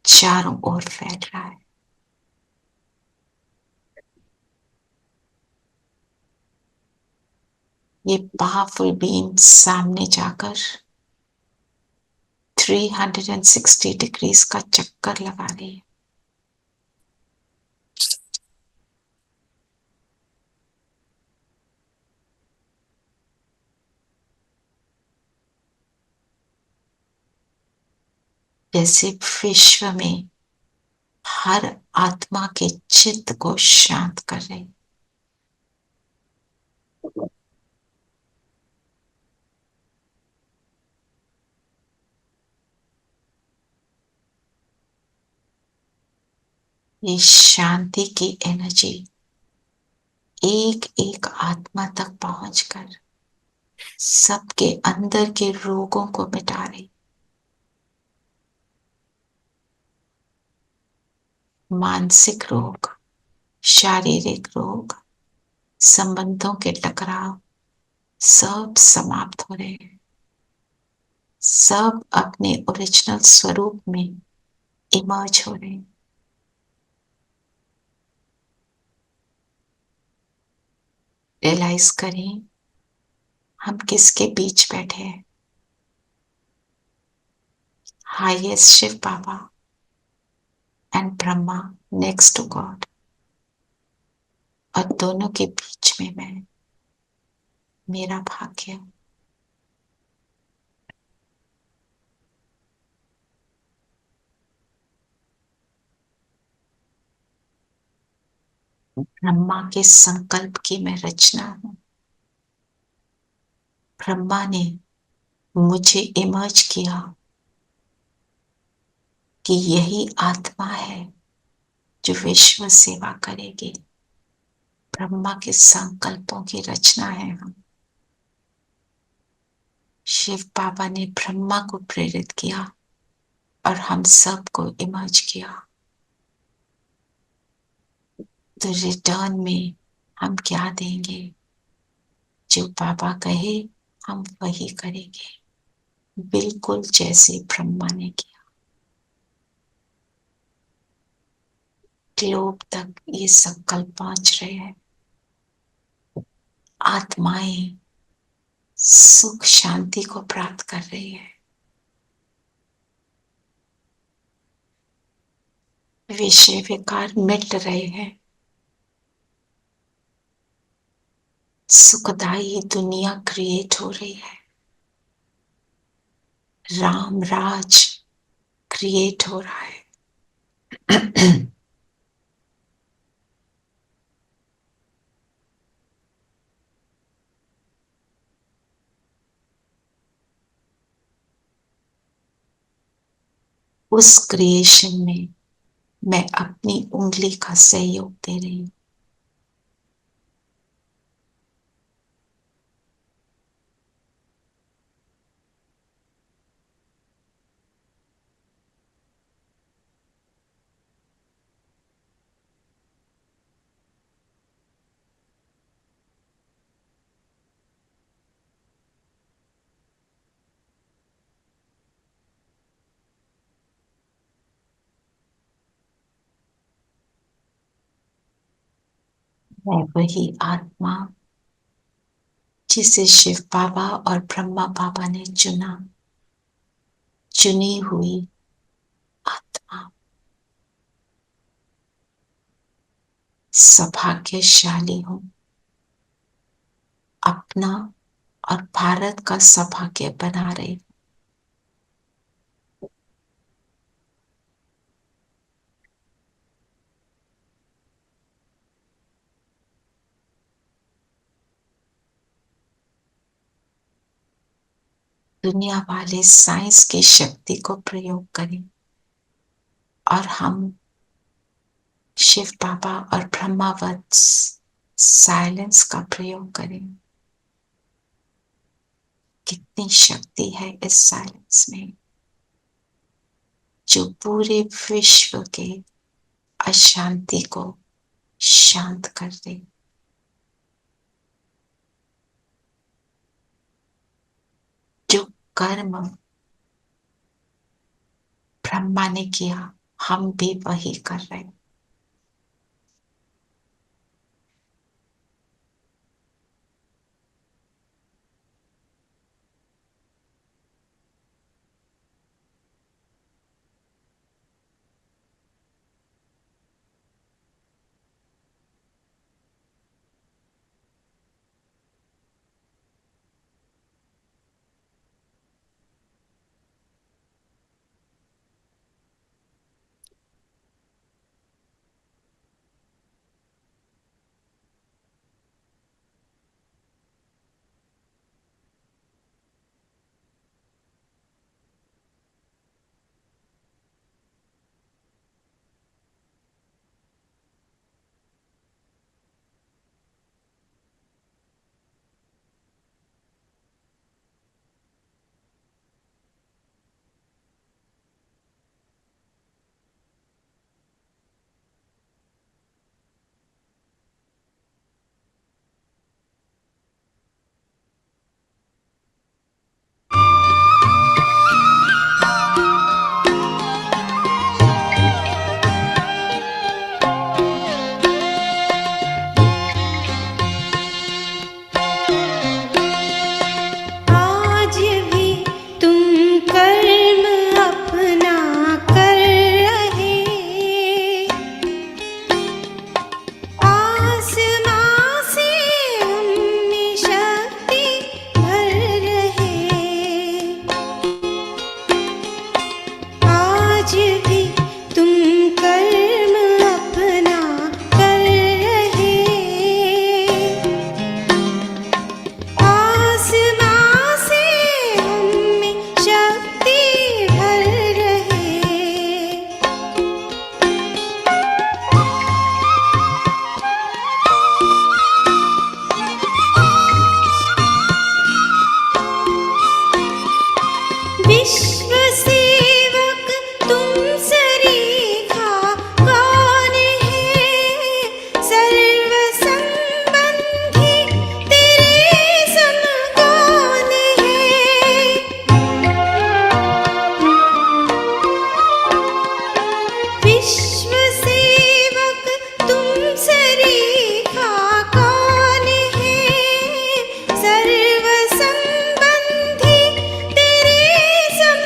चारों ओर फैल रहा है। ये पावरफुल बीम सामने जाकर 360 डिग्रीज का चक्कर लगा रही है। जैसे विश्व में हर आत्मा के चित्त को शांत कर रही। ये शांति की एनर्जी एक एक आत्मा तक पहुंचकर सबके अंदर के रोगों को मिटा रही। मानसिक रोग, शारीरिक रोग, संबंधों के टकराव सब समाप्त हो रहे हैं। सब अपने ओरिजिनल स्वरूप में इमर्ज हो रहे हैं। रियलाइज करें हम किसके बीच बैठे हैं। Highest Shiv Baba and Brahma next to God, और दोनों के बीच में मैं, मेरा भाग्य। ब्रह्मा के संकल्प की मैं रचना हूं। ब्रह्मा ने मुझे इमर्ज किया कि यही आत्मा है जो विश्व सेवा करेगी। ब्रह्मा के संकल्पों की रचना है हम। शिव बाबा ने ब्रह्मा को प्रेरित किया और हम सबको इमर्ज किया। तो रिटर्न में हम क्या देंगे? जो बाबा कहे हम वही करेंगे, बिल्कुल जैसे ब्रह्मा ने किया। ग्लोब तक ये संकल्प पहुंच रहे हैं। आत्माएं सुख शांति को प्राप्त कर रही है। विषय विकार मिट रहे हैं। सुखदायी दुनिया क्रिएट हो रही है। राम राज क्रिएट हो रहा है। उस क्रिएशन में मैं अपनी उंगली का सहयोग दे रही हूं। मैं वही आत्मा जिसे शिव बाबा और ब्रह्मा बाबा ने चुना, चुनी हुई आत्मा। सौभाग्यशाली हूं, अपना और भारत का सौभाग्य बना रही हूं। दुनिया वाले साइंस की शक्ति को प्रयोग करें और हम शिव बाबा और ब्रह्मावत साइलेंस का प्रयोग करें। कितनी शक्ति है इस साइलेंस में, जो पूरे विश्व के अशांति को शांत कर दे। जो कर्म ब्रह्मा ने किया, हम भी वही कर रहे हैं। आज भी तुम कर्म अपना कर रहे, आसमां से हममें शक्ति भर रहे। आज भी तुम कर्म अपना कर रहे, आसमां से हममें शक्ति भर रहे। विश्व सेवक तुम सरीखा कौन है, सर्व संबंधी तेरे सम कौन है। विश्व सेवक तुम सरीखा कौन है, सर्व संबंधी तेरे सम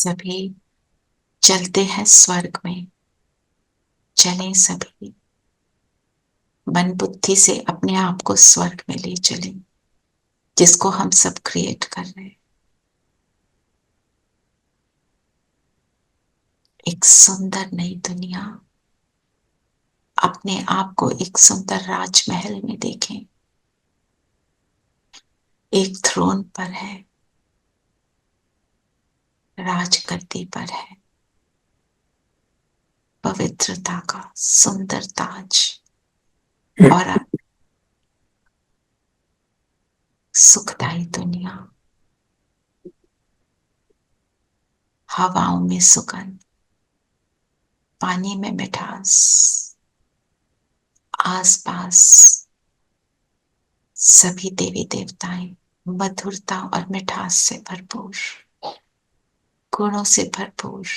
सभी चलते हैं स्वर्ग में, चलें सभी मन बुद्धि से अपने आप को स्वर्ग में ले चलें, जिसको हम सब क्रिएट कर रहे हैं। एक सुंदर नई दुनिया, अपने आप को एक सुंदर राजमहल में देखें, एक थ्रोन पर है, राजगद्दी पर है, पवित्रता का सुंदर ताज और सुखदाई दुनिया, हवाओं में सुगंध, पानी में मिठास, आसपास सभी देवी देवताएं मधुरता और मिठास से भरपूर, गुणों से भरपूर,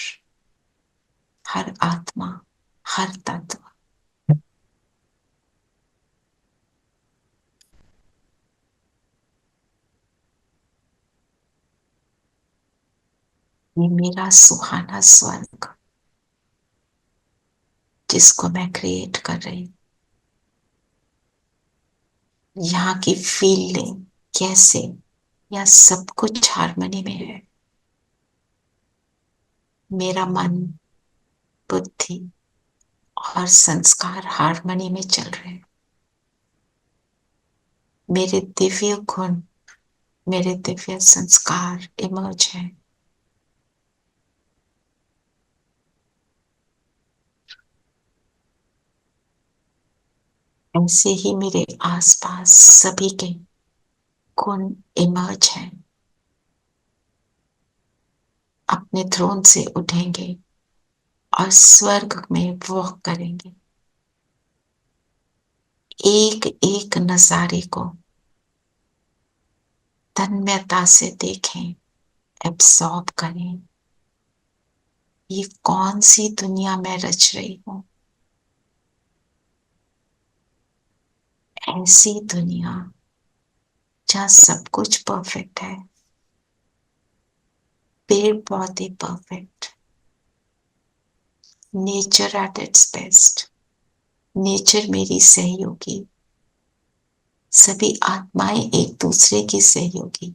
हर आत्मा, हर तत्व ये मेरा सुहाना स्वर्ग जिसको मैं क्रिएट कर रही हूं। यहाँ की फीलिंग कैसे, या सब कुछ हार्मनी में है। मेरा मन, बुद्धि और संस्कार हार्मनी में चल रहे हैं। मेरे दिव्य गुण, मेरे दिव्य संस्कार इमर्ज हैं। ऐसे ही मेरे आसपास सभी के गुण इमर्ज हैं, अपने थ्रोन से उठेंगे और स्वर्ग में वॉक करेंगे। एक एक नजारे को तन्मयता से देखें, एब्सॉर्ब करें। ये कौन सी दुनिया मैं रच रही हूं? ऐसी दुनिया जहां सब कुछ परफेक्ट है, पेड़ पौधे perfect, nature at its best, nature मेरी सहयोगी, सभी आत्माएं एक दूसरे की सहयोगी,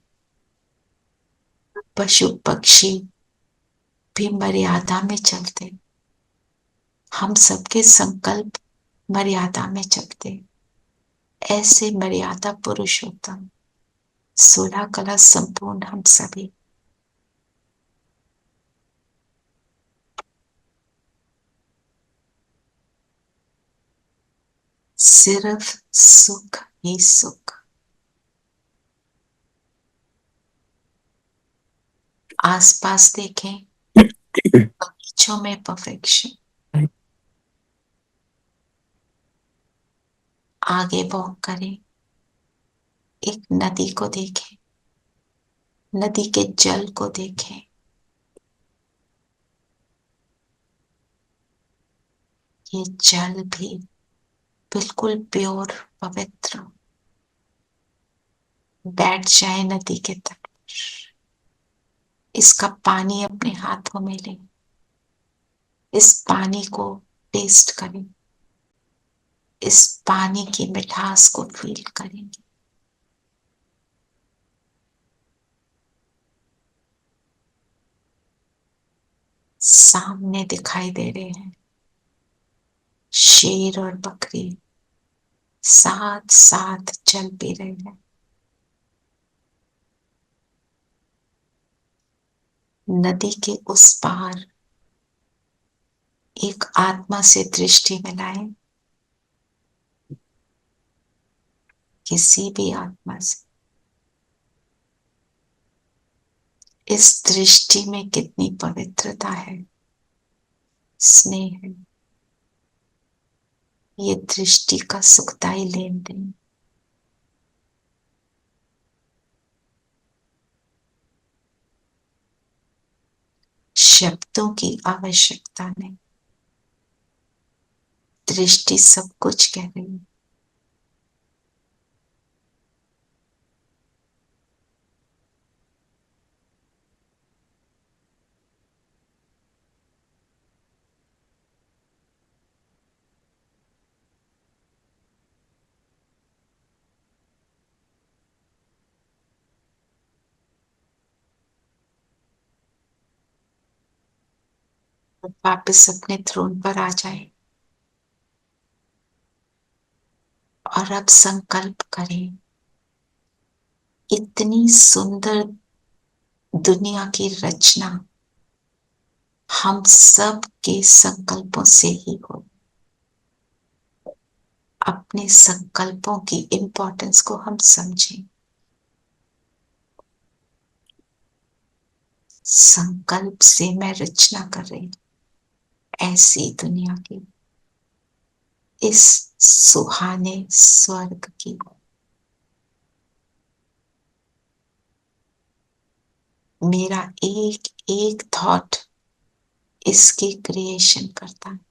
पशु पक्षी भी मर्यादा में चलते, हम सबके संकल्प मर्यादा में चलते। ऐसे मर्यादा पुरुषोत्तम 16 कला संपूर्ण हम सभी सिर्फ सुख ही सुख। आसपास देखें, बगीचों में परफेक्शन, आगे वॉक करें, एक नदी को देखें, नदी के जल को देखें, ये जल भी बिल्कुल प्योर, पवित्र। बैठ जाए नदी के तट पर, इसका पानी अपने हाथों में लें, इस पानी को टेस्ट करें, इस पानी की मिठास को फील करेंगे। सामने दिखाई दे रहे हैं शेर और बकरी साथ साथ चल पी रहे हैं। नदी के उस पार एक आत्मा से दृष्टि मिलाएं, किसी भी आत्मा से। इस दृष्टि में कितनी पवित्रता है, स्नेह है। ये दृष्टि का सुखदाई लेन देन। शब्दों की आवश्यकता नहीं, दृष्टि सब कुछ कह रही है। वापस अपने थ्रोन पर आ जाए और अब संकल्प करें, इतनी सुंदर दुनिया की रचना हम सब के संकल्पों से ही हो। अपने संकल्पों की इंपॉर्टेंस को हम समझें। संकल्प से मैं रचना कर रही हूं ऐसी दुनिया की, इस सुहाने स्वर्ग की। मेरा एक एक थॉट इसकी क्रिएशन करता है।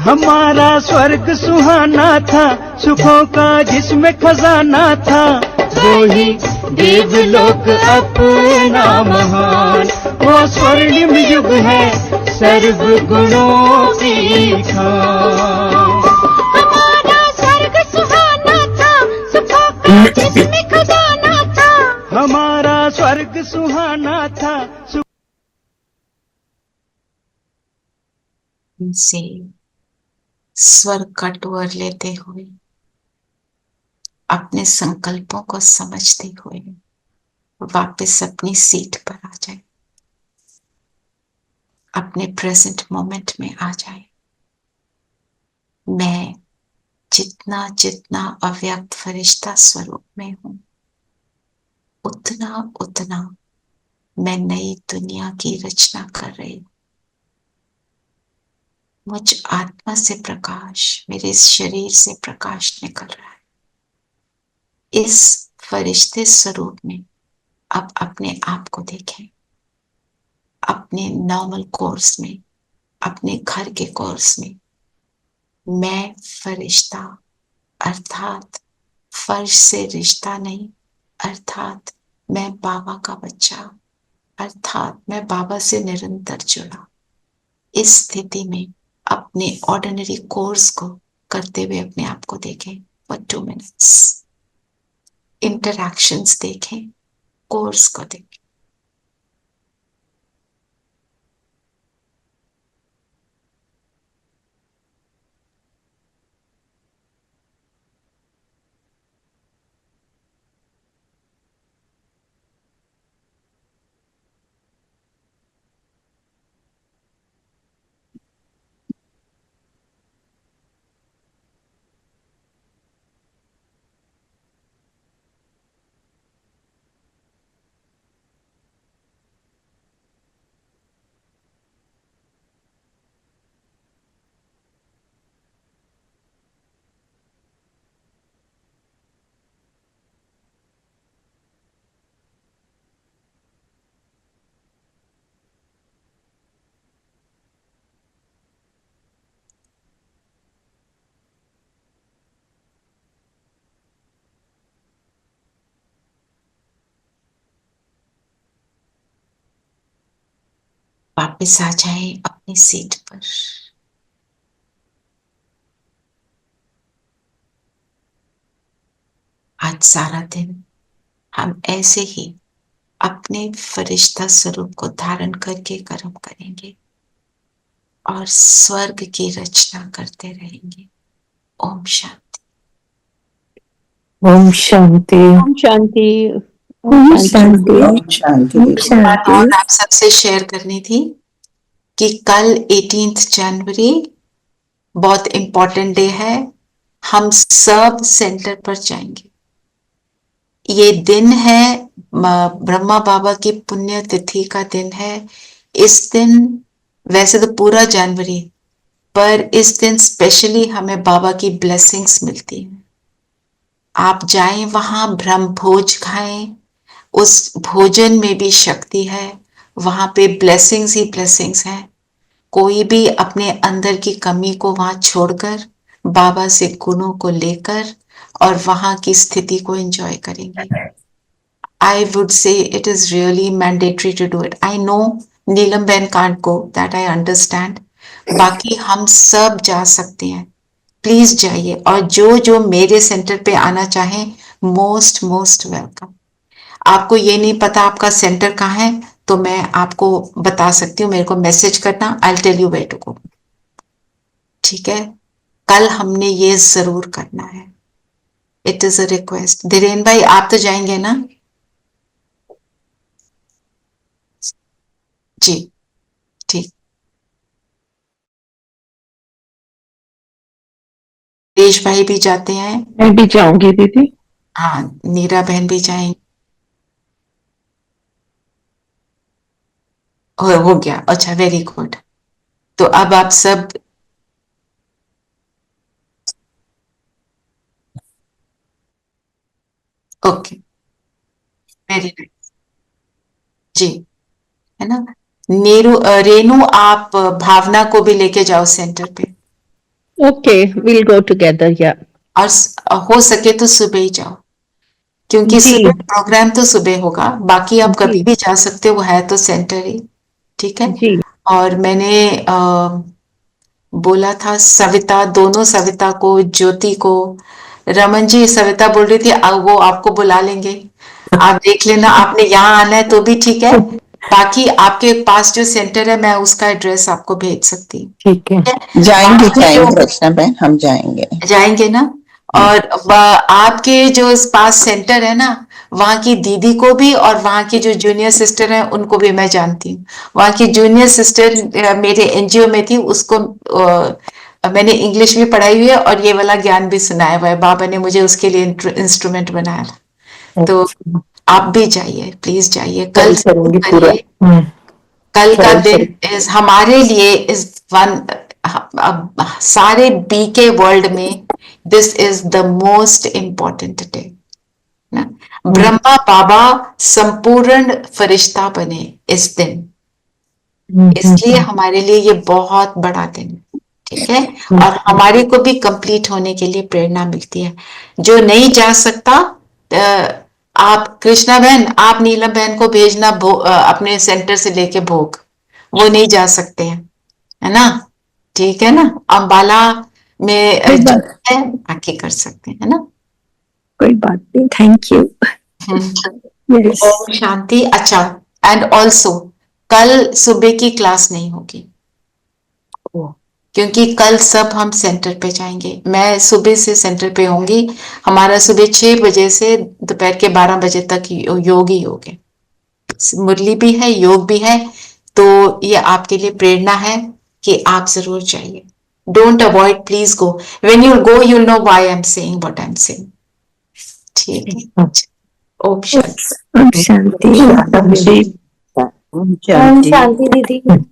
हमारा स्वर्ग सुहाना था, सुखों का जिसमें खजाना था। वो ही देवलोक अपना महान, वो स्वर्णिम युग है सर्व गुणों की खान। हमारा स्वर्ग सुहाना था, सुखों का जिसमें खजाना था। हमारा स्वर्ग सुहाना था। से स्वर्ग का टूर लेते हुए, अपने संकल्पों को समझते हुए वापस अपनी सीट पर आ जाए, अपने प्रेजेंट मोमेंट में आ जाए। मैं जितना जितना अव्यक्त फरिश्ता स्वरूप में हूं, उतना उतना मैं नई दुनिया की रचना कर रही हूं। मुझ आत्मा से प्रकाश, मेरे इस शरीर से प्रकाश निकल रहा है। इस फरिश्ते स्वरूप में अब अपने आप को देखें। अपने नॉर्मल कोर्स में, अपने घर के कोर्स में मैं फरिश्ता अर्थात फर्श से रिश्ता नहीं, अर्थात मैं बाबा का बच्चा, अर्थात मैं बाबा से निरंतर जुड़ा। इस स्थिति में अपने ऑर्डिनरी कोर्स को करते हुए अपने आप को देखें फॉर 2 मिनट्स। इंटरैक्शंस देखें, कोर्स को देखें। वापस आ जाए अपनी सीट पर। आज सारा दिन हम ऐसे ही अपने फरिश्ता स्वरूप को धारण करके कर्म करेंगे और स्वर्ग की रचना करते रहेंगे। ओम शांति। ओम शांति। ओम शांति। ओम शांति। शांति। एक बात और आप सबसे शेयर करनी थी कि कल 18 जनवरी बहुत इंपॉर्टेंट डे है। हम सब सेंटर पर जाएंगे। ये दिन है ब्रह्मा बाबा की पुण्य तिथि का दिन है। इस दिन वैसे तो पूरा जनवरी, पर इस दिन स्पेशली हमें बाबा की ब्लेसिंग्स मिलती हैं। आप जाएं वहां, ब्रह्म भोज खाएं। उस भोजन में भी शक्ति है। वहां पे ब्लेसिंग्स ही ब्लेसिंग्स हैं। कोई भी अपने अंदर की कमी को वहां छोड़कर बाबा से गुणों को लेकर और वहां की स्थिति को एंजॉय करेंगे। I would say it is really mandatory to do it. I know Neelam Ben can't go, that I understand. बाकी हम सब जा सकते हैं। प्लीज जाइए। और जो जो मेरे सेंटर पे आना चाहें, मोस्ट मोस्ट वेलकम। आपको ये नहीं पता आपका सेंटर कहाँ है, तो मैं आपको बता सकती हूँ। मेरे को मैसेज करना, I'll tell you where to go. ठीक है, कल हमने ये जरूर करना है। It is a request. Dhiren भाई, आप तो जाएंगे ना? जी ठीक। देश भाई भी जाते हैं। मैं भी जाऊंगी दीदी। हाँ, नीरा बहन भी जाएंगी। हो गया। अच्छा, वेरी गुड। तो अब आप सब ओके, वेरी नाइस। जी, है ना? रेनू, आप भावना को भी लेके जाओ सेंटर पे। Okay, we'll go together, yeah. और हो सके तो सुबह ही जाओ, क्योंकि जी। सुबह प्रोग्राम तो सुबह होगा। बाकी आप जी। कभी भी जा सकते हो, वो है तो सेंटर ही। ठीक है। जी। और मैंने बोला था सविता, दोनों सविता को, ज्योति को, रमन जी, सविता बोल रही थी वो आपको बुला लेंगे। आप देख लेना, आपने यहाँ आना है तो भी ठीक है। बाकी आपके पास जो सेंटर है, मैं उसका एड्रेस आपको भेज सकती हूँ। ठीक है। जाएंगे बाकी जाएंगे जो- रचना बहन, हम जाएंगे। जाएंगे ना? और आपके जो इस पास सेंटर है ना, वहां की दीदी को भी और वहां की जो जूनियर सिस्टर है उनको भी मैं जानती हूँ। वहां की जूनियर सिस्टर मेरे एनजीओ में थी, उसको मैंने इंग्लिश भी पढ़ाई हुई है और ये वाला ज्ञान भी सुनाया हुआ है। बाबा ने मुझे उसके लिए इंस्ट्रूमेंट बनाया था। तो आप भी जाइए, प्लीज जाइए। कल करूंगी पूरा। करिए। कल का चलो, दिन इस हमारे लिए इस वन सारे बी के वर्ल्ड में this is the most important day. Brahma Baba संपूर्ण फरिश्ता बने इस दिन, इसलिए हमारे लिए ये बहुत बड़ा दिन है। ठीक है। और हमारे को भी कंप्लीट होने के लिए प्रेरणा मिलती है। जो नहीं जा सकता, आप कृष्णा बहन, आप नीलम बहन को भेजना अपने सेंटर से लेके भोग। वो नहीं जा सकते हैं, है ना? ठीक है ना? अम्बाला में जो है आके कर सकते हैं, है ना? कोई बात नहीं, thank you. Yes. Om Shanti. अच्छा, एंड ऑल्सो कल सुबह की क्लास नहीं होगी, क्योंकि कल सब हम सेंटर पे जाएंगे। मैं सुबह से सेंटर पे होंगी। हमारा सुबह 6 बजे से दोपहर के 12 बजे तक योग ही योग है। मुरली भी है, योग भी है। तो ये आपके लिए प्रेरणा है कि आप जरूर जाइए। Don't avoid, please go. When you go you know why I am saying what I am saying. ठीक है। ओम शांति। ओम शांति। ओम ओम शांति दीदी।